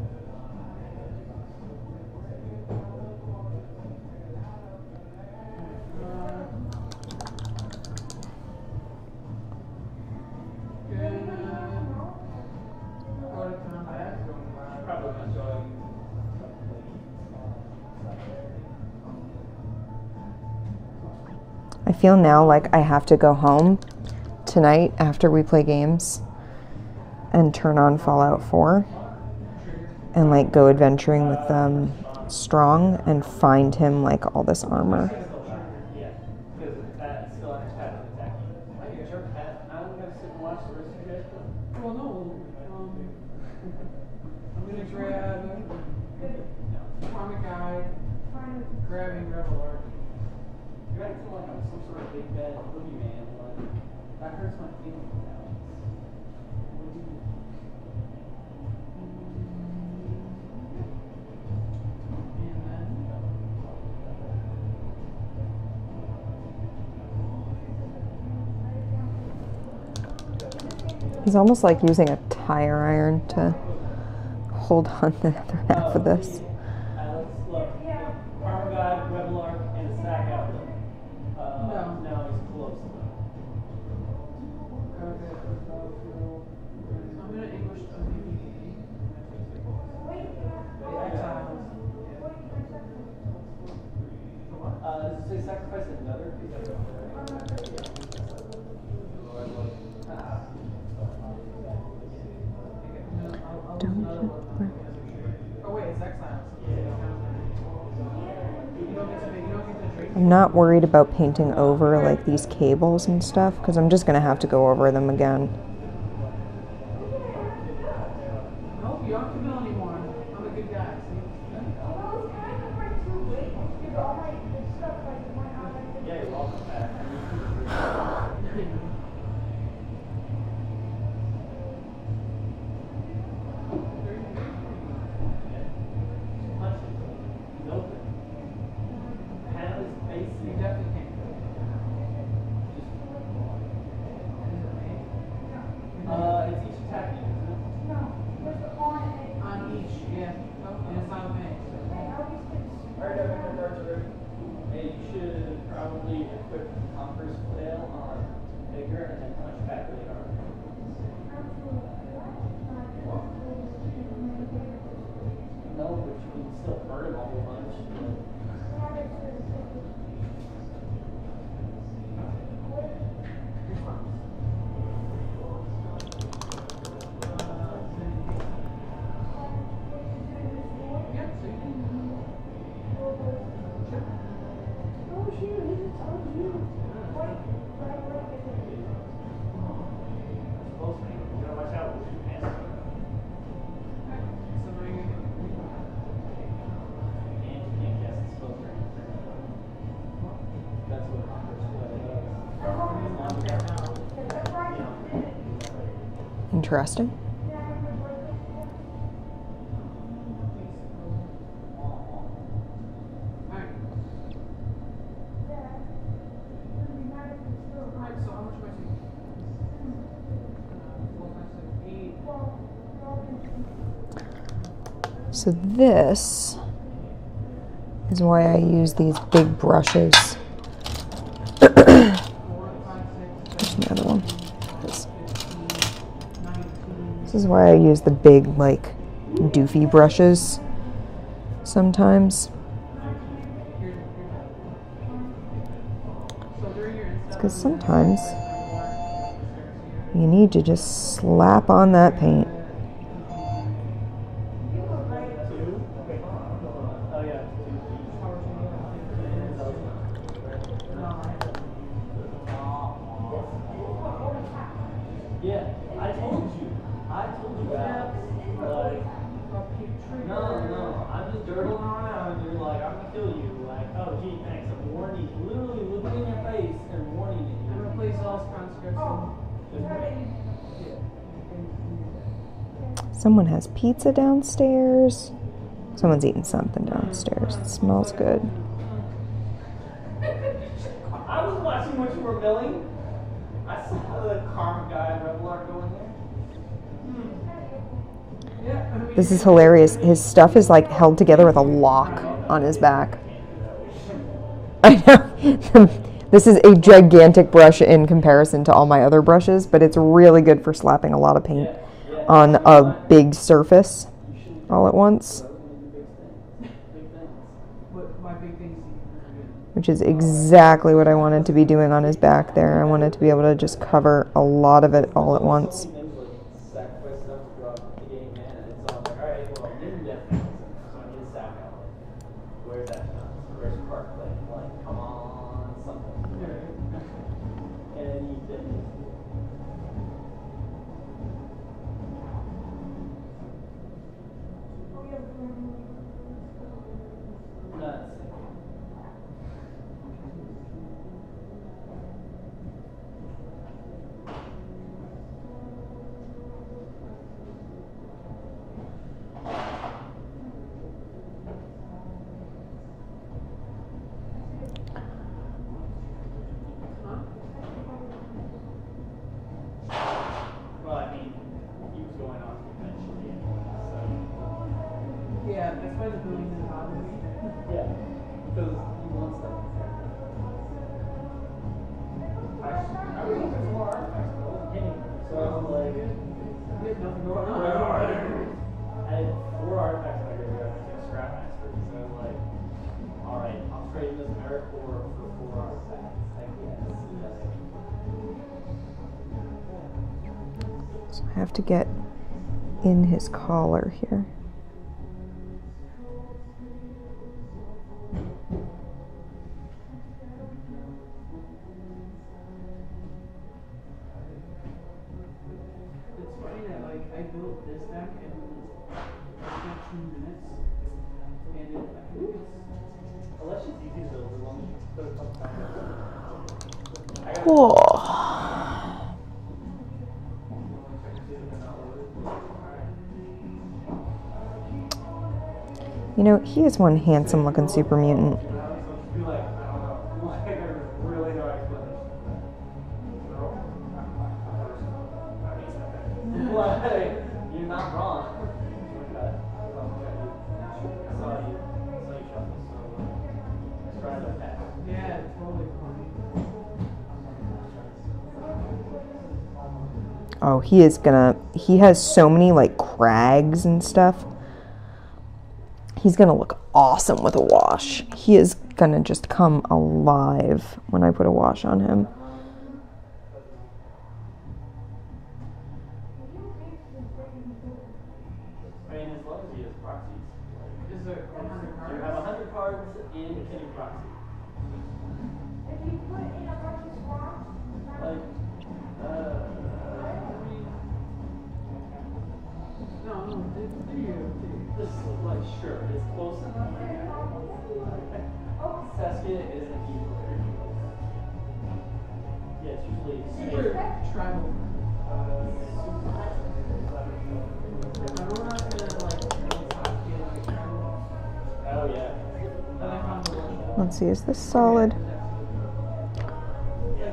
Probably enjoy. I feel now like I have to go home tonight after we play games and turn on Fallout 4 and like go adventuring with Strong and find him like all this armor. Yeah, because that still has path of attacking. Hey, it's your path. I'm gonna sit and watch the rest of you guys play. Well, no. I'm gonna grab Comic Guy, grabbing Rebel Arc. You're acting like I'm some sort of big bad boogeyman. Like, that hurts my feelings now. What do you do? And then He's almost like using a tire iron to hold on the other half of this. Alex, look. Armor Guy, Rebel Arc, and a stack outlet. No, he's close. okay, I'm gonna English Exiles. Does it say sacrifice another? Oh wait, it's Exiles. You don't get to trade. I'm not worried about painting over like these cables and stuff because I'm just gonna have to go over them again. Nope, you don't have to mill anymore. I'm a good guy. Yeah, you're welcome back. You definitely can. It's each attack unit, isn't it? On each, yeah. Nope, and it's not a bang. Hey, you should probably equip Conqueror's Flail on Edgar and then punch back later. No, but you can still hurt him a whole bunch. You gotta watch out with your pants. And you can't cast the spell for That's what Conqueror's Flail does. Interesting. Alright, so how much am I taking? 4, 5, 6, 8. So this is why I use these big brushes. 4, 5, 6, There's another one. This is why I use the big, like, doofy brushes sometimes. It's because sometimes you need to just slap on that paint. Yeah, I told you guys. Like, no, I'm just dirtling around. You're like, I'm gonna kill you. Like, oh gee, thanks. I'm warning you. Literally looking in your face and warning you. I'm gonna place all conscripts. Someone has pizza downstairs. Someone's eating something downstairs. It smells good. I was watching what you were milling. I saw the Karma Guy and Rebel Arc go in there. This is hilarious. His stuff is like held together with a lock on his back. I know. This is a gigantic brush in comparison to all my other brushes, but it's really good for slapping a lot of paint on a big surface all at once. Which is exactly what I wanted to be doing on his back there. I wanted to be able to just cover a lot of it all at once. where's that? Where's Park? Like, come on, something. And he didn't. Nuts. Well, I mean, he was going off eventually anyway, so. Yeah, that's why the building didn't bother me. Yeah, because he wants that. I was looking for more artifacts, but I wasn't getting them. So I was like, You have nothing going on. I had 4 artifacts in my graveyard to take Scrapmaster, so I was like, alright, I'll trade this Merit Core for 4 artifacts. Heck yes. So I have to get in his collar here. It's funny that like I built this deck in like 15 minutes, and I think it's Unless it's easy to build, as long as you put a couple times. Whoa. You know, he is one handsome looking super mutant. Be like, I don't know. Like, there's really no explanation. Like, you're not wrong. Okay. I saw you shuffle, so let's try to pass. yeah, totally funny. Oh, he has so many like crags and stuff. He's gonna look awesome with a wash. He is gonna just come alive when I put a wash on him. I mean, as long as he has proxies. Is there 100 cards? You have 100 cards and can you proxy? If you put in a bunch of swamps, Like, No, do you? this is like, sure, it's close enough. Saskia isn't equal. Yeah, it's usually Super tribal. Everyone else gonna like tribal. Oh, yeah. Then I found the one. Let's see, is this solid? Like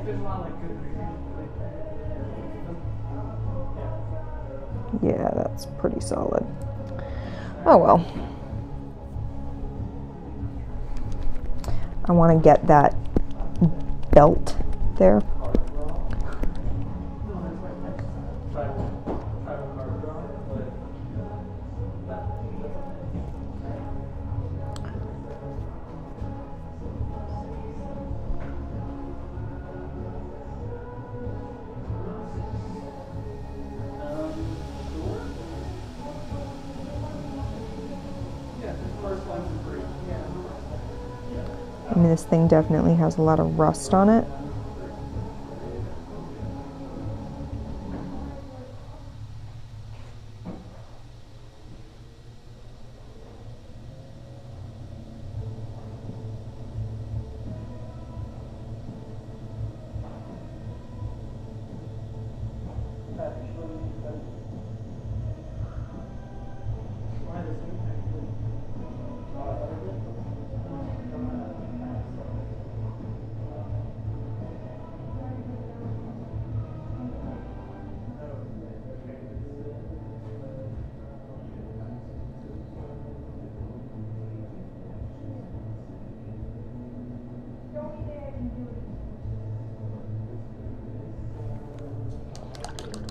there's a lot of like good Yeah, that's pretty solid. Oh well. I want to get that belt there. Tribal card draw, but sure. Yeah, the first one's free. Yeah. I mean, this thing definitely has a lot of rust on it.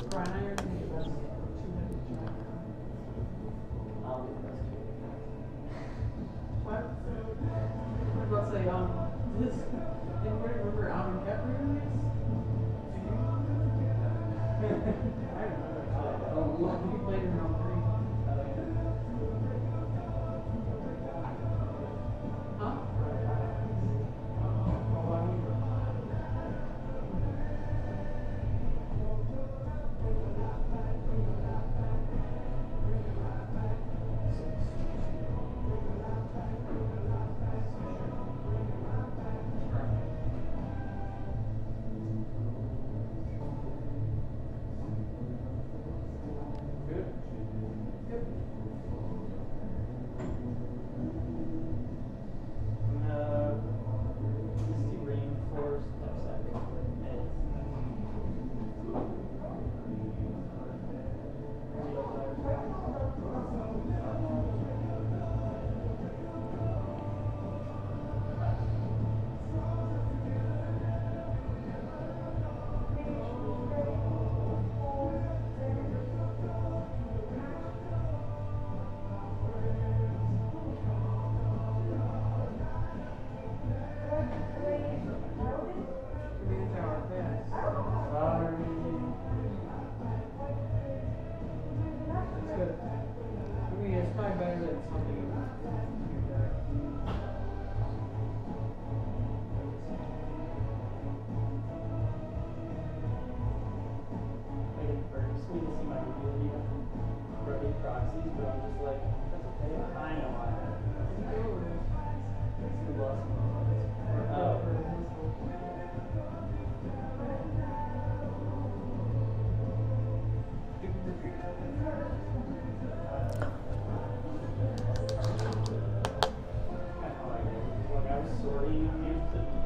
Brian, I already think that's 200 What? I was about to say, this, anybody remember Alvin Kepler in this? I remember. He played in round 3.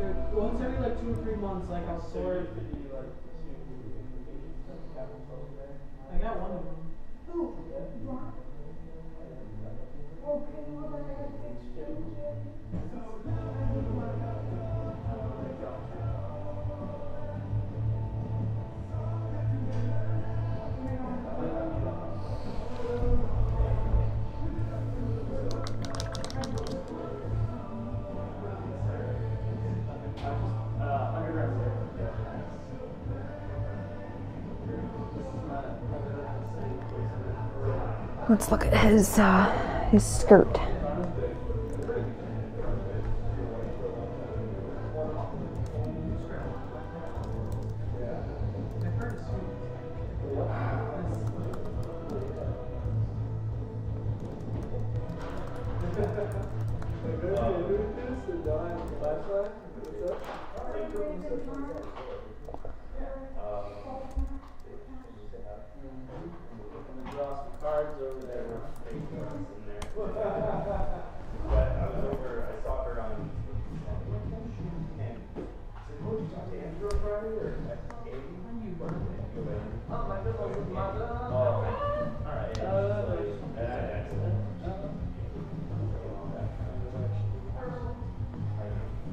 Dude, once every like 2 or 3 months, like I'll sort. I got one of them. Ooh, Ron? Okay, well then I gotta exchange it. Let's look at his skirt.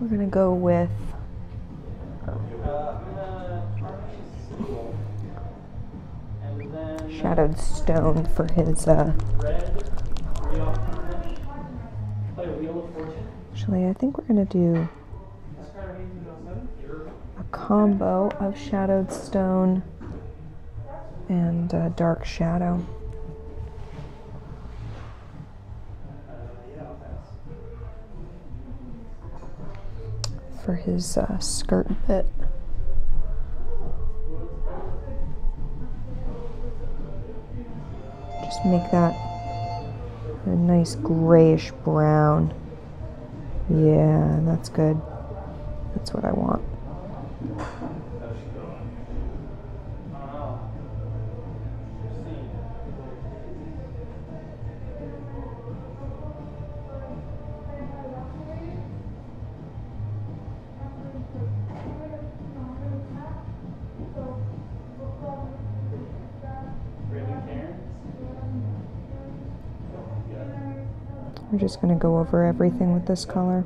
We're gonna go with Shadowed Stone for his actually I think we're gonna do a combo of Shadowed Stone and Dark Shadow. For his skirt bit. Just make that a nice grayish brown. Yeah, that's good. That's what I want. We're just going to go over everything with this color.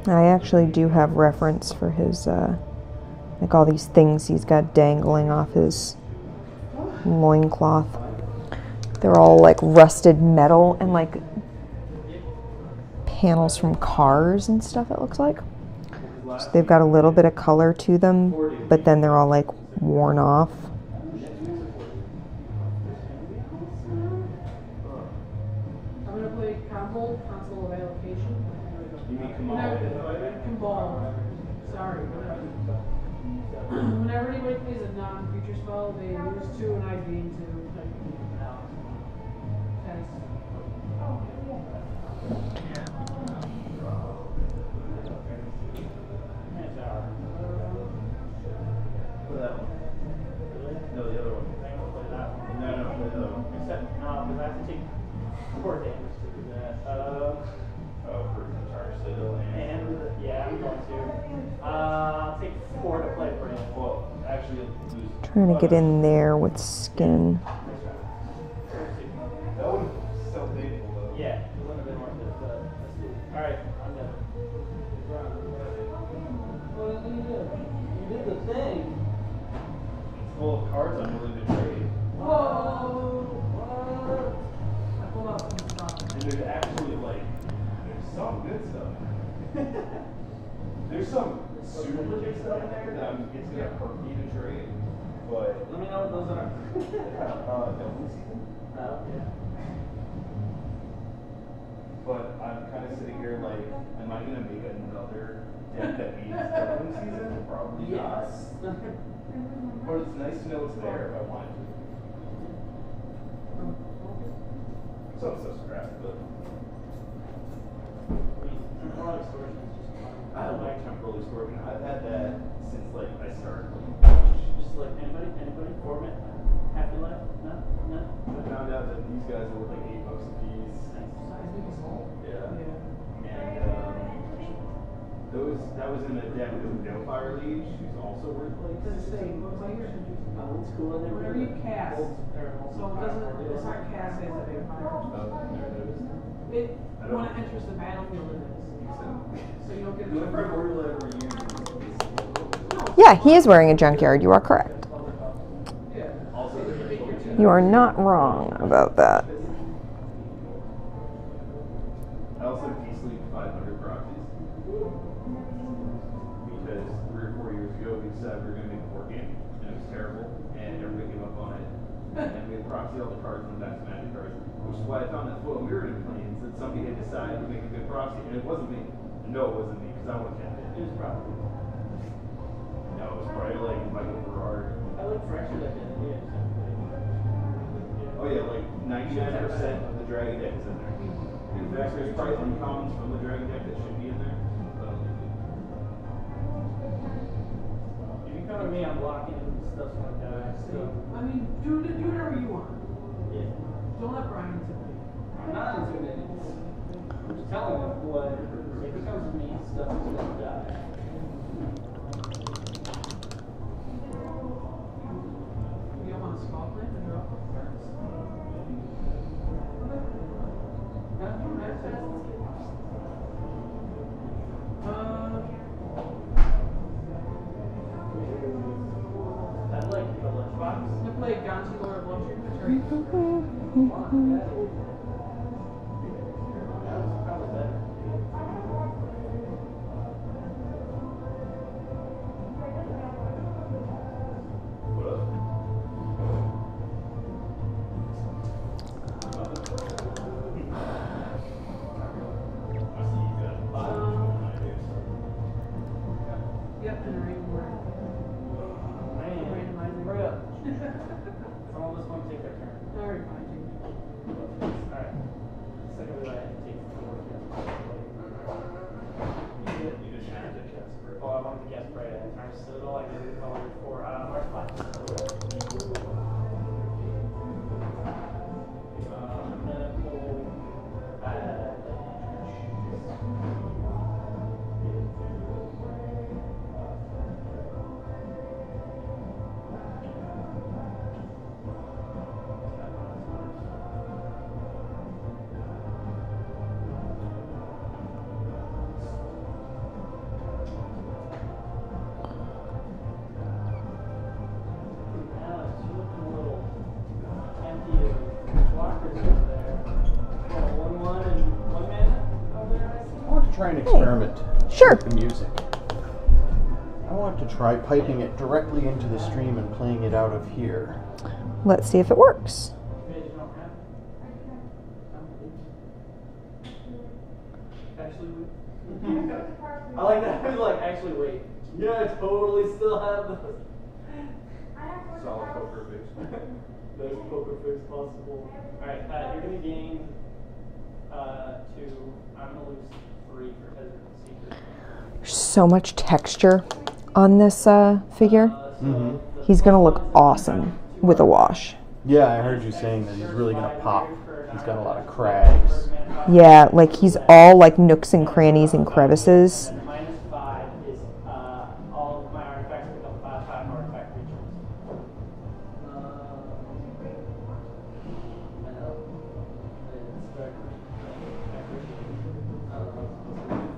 I actually do have reference for his, like all these things he's got dangling off his loincloth. They're all like rusted metal and like panels from cars and stuff, it looks like. So they've got a little bit of color to them, but then they're all like worn off. I'm gonna play Console of Allocation. Cabal. Sorry, whatever. Whenever anybody plays a non-creature spell, they lose 2 and I gain 2. No, the other one. No, the other one. Except, because I have to take 4 damage to do that. For charge still And yeah, I'm going to. I'll take 4 to play for you. Well, actually, Trying to get in there with skin. that would have still painful though. Yeah, it wouldn't have been worth it, but let's do it. Alright, I'm done. What did you do? You did the thing. It's full of cards I'm willing to trade. Whoa! What? I pulled out some stuff. And there's actually like, there's some good stuff. There's some super good stuff in there that it's gonna hurt me to trade. But Let me know what those are. Delving season. Oh, yeah. But I'm kind of sitting here like, am I gonna make another deck that needs Delving season? Probably Yes. But it's nice to know it's there if I wanted to. Some stuff's crap, but Temporal extortion is just fun. I like temporal extortion. I've had that since like I started. Just like anybody, format, happy life, no. I found out that these guys are worth like $8 a piece. Yeah. And that was in a deck with no fire leech, who's also worth like It's the same. Oh, it's cool. And then Whenever you cast, so it doesn't, it's not cast as a vampire. It, when it enters the battlefield, it is. So you don't get The primordial ever used. Yeah, he is wearing a junkyard. You are correct. Also, You are not wrong about that. I also de-sleep 500 proxies. Because 3 or 4 years ago we decided we were going to make a board game, and it was terrible, and everybody gave up on it. And we had proxy all the cards and back to magic cards, which is why I found that what we were in planes that somebody had decided to make a good proxy, and it wasn't me. No, it wasn't me, because I would have kept it. It was probably. No, it was probably like Michael Berard. I look for actually like that. Oh yeah, like 99% of the dragon deck is in there. In fact, there's probably uncommons from the dragon deck that should be in there. But If you come to me, I'm blocking stuff like that. So, I mean, do whatever you want. yeah. Don't let Brian intimidate you. I'm not intimidated. I'm just telling him what, if he comes to me, stuff is gonna die. You don't want a small plant to drop off cards. I'd like a lunchbox. You play Gonzi Lord of Luxury. That was probably better. what up? I see you got Yep, and Man, hurry up. Some of us want to take their turn. Alright, fine, Jake. Alright. Second we let it take 4 You just have to cast for it. Oh, I wanted to guess right at the time, so all I did is I wanted for March 5. I'm gonna pull Alex, you're looking a little empty of blockers over there. Oh, 1/1 and 1 mana over there, I see. I want to try and experiment Sure. with the music. I want to try piping it directly into the stream and playing it out of here. Let's see if it works. Page you don't have. Actually, wait. I like that. I was like, actually, wait. Yeah, I totally still have those. Solid poker face. There's poker face possible. Alright, you're gonna gain 2. I'm gonna lose 3 for Hesitant Seeker. So much texture on this figure. Mhm. He's gonna look awesome with a wash. Yeah, I heard you saying that he's really going to pop. He's got a lot of crags. Yeah, like he's all like nooks and crannies and crevices. And the -5 is all of my artifacts become 5/5 artifact creatures. I know. It's very I appreciate it.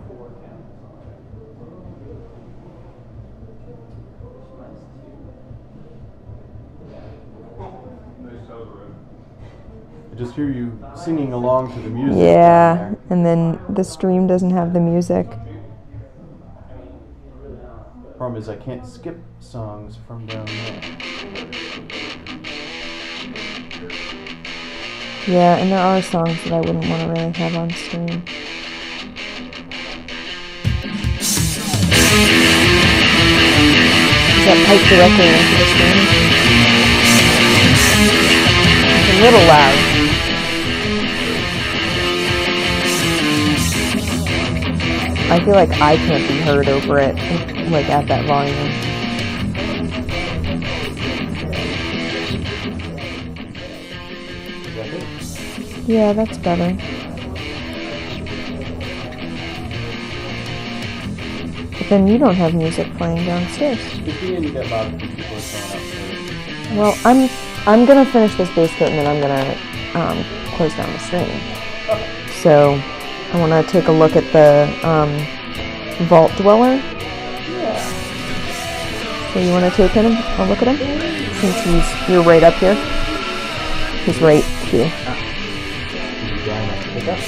4 counts on it. Nice toes, Red. I just hear you singing along to the music. Yeah, and then the stream doesn't have the music. Problem is I can't skip songs from down there. Yeah, and there are songs that I wouldn't want to really have on stream. Is that piped directly into the screen? It's a little loud. I feel like I can't be heard over it, like at that volume. Yeah, that's better. But then you don't have music playing downstairs. Well, I'm gonna finish this base coat and then I'm gonna close down the stream. So I want to take a look at the Vault Dweller. Yeah. So you want to take him? A look at him? Since you're right up here. He's right here.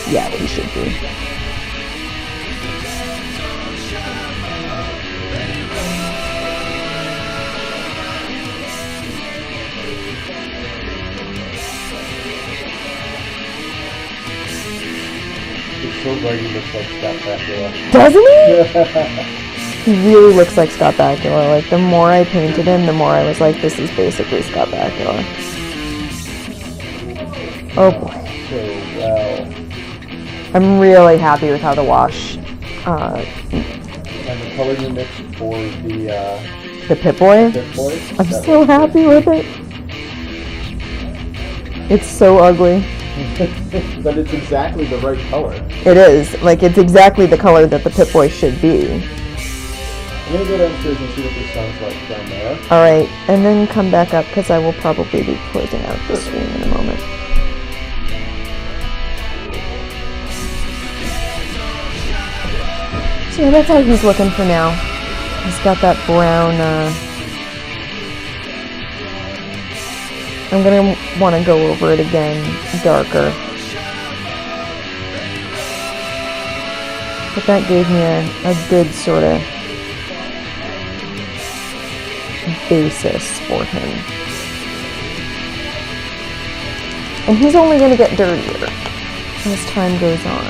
Yeah, he should be. It's so bright he looks like Scott Bakula. Doesn't he? He really looks like Scott Bakula. Like, the more I painted him, the more I was like, this is basically Scott Bakula. Oh boy. So well. I'm really happy with how the wash, And the color you mixed for the Pip Boy. Pip Boy. I'm so happy with it. It's so ugly. But it's exactly the right color. It is. Like, it's exactly the color that the Pip Boy should be. I'm gonna go downstairs and see what this sounds like down there. Alright, and then come back up because I will probably be closing out the stream in a moment. So yeah, that's how he's looking for now. He's got that brown, I'm gonna want to go over it again, darker. But that gave me a good sort of basis for him. And he's only going to get dirtier as time goes on.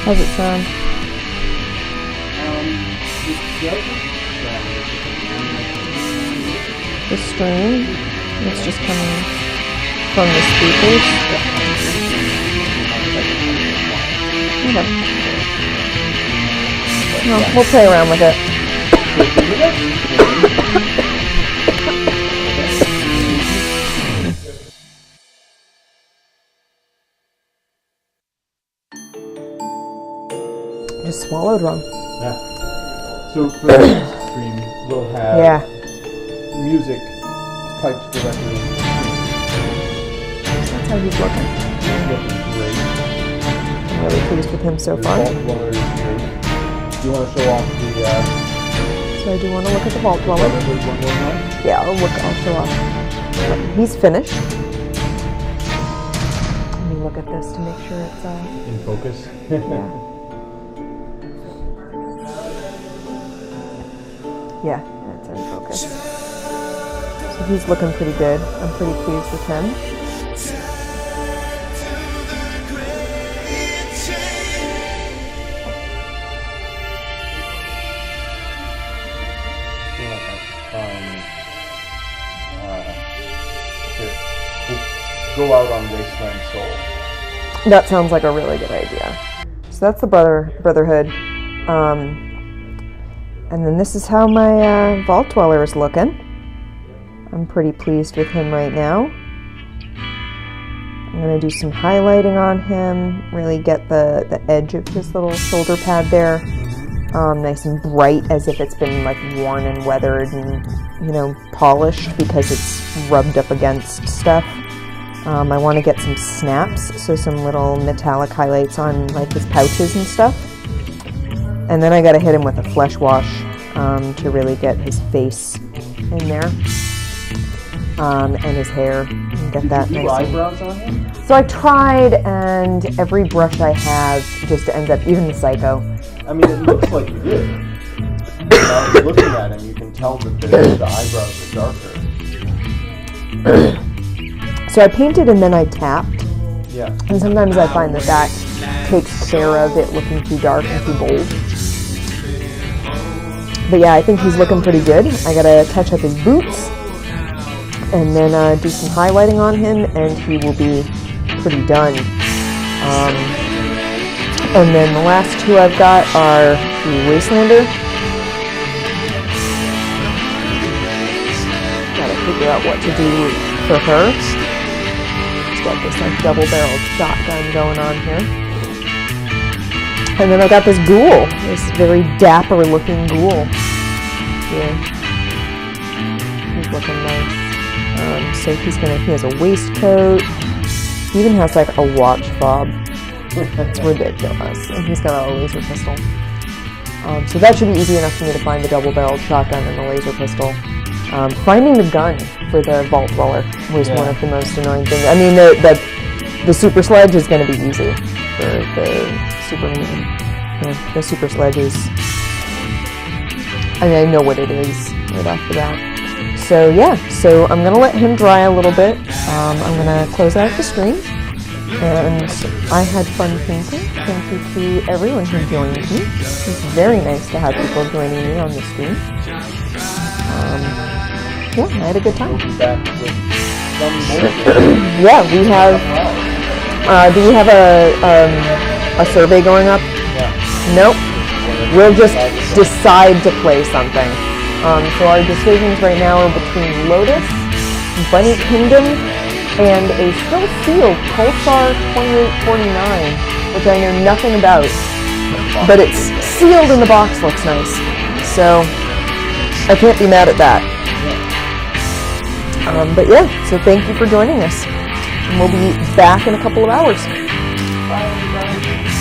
How's it sound? The stream? It's just coming from the speakers? Okay. Well, we'll play around with it. Just swallowed wrong. Yeah. So for the next stream, we'll have music piped directly into the stream. That's how he's looking. He's looking great. I'm really pleased with him so The far. Vault Dweller is great. Do you want to show off the So I do want to look at the Vault Dweller. Brotherhood one more time? Yeah, I'll show off. He's finished. Let me look at this to make sure it's In focus? yeah. Yeah, that's in focus. So he's looking pretty good. I'm pretty pleased with him. Go out on Wasteland Soul. That sounds like a really good idea. So that's the Brotherhood. And then this is how my Vault Dweller is looking. I'm pretty pleased with him right now. I'm going to do some highlighting on him, really get the edge of his little shoulder pad there nice and bright, as if it's been like worn and weathered and, you know, polished because it's rubbed up against stuff. I want to get some snaps, so some little metallic highlights on like his pouches and stuff. And then I got to hit him with a flesh wash to really get his face in there. And his hair, and get that nice. Did you do eyebrows on him? So I tried, and every brush I have just ends up, even the Psycho. I mean, it looks like you did. Looking at him, you can tell that the eyebrows are darker. So I painted and then I tapped. Yeah. And sometimes I find that takes care of it looking too dark and too bold. But yeah, I think he's looking pretty good. I gotta touch up his boots. And then do some highlighting on him, and he will be pretty done. And then the last two I've got are the Wastelander. Gotta figure out what to do for her. She's got this like double-barreled shotgun going on here. And then I got this ghoul, this very dapper-looking ghoul here. He's looking nice. So he has a waistcoat. He even has like a watch fob. It's ridiculous. And he's got a laser pistol. So that should be easy enough for me to find the double-barreled shotgun and the laser pistol. Finding the gun for the Vault Dweller was one of the most annoying things. I mean, the super sledge is going to be easy for the Super Mutant. The super sledge is... I mean, I know what it is right off the bat. So yeah, so I'm going to let him dry a little bit. I'm going to close out the stream. And I had fun painting. Thank you to everyone who joined me. It's very nice to have people joining me on the stream. Yeah, I had a good time. Yeah, we have... do we have a survey going up? Yeah. Nope. We'll just decide to play something. So our decisions right now are between Lotus, Bunny Kingdom, and a still sealed Pulsar 2849, which I know nothing about. But it's sealed and the box looks nice. So I can't be mad at that. But yeah, so thank you for joining us. And we'll be back in a couple of hours. Bye, everybody.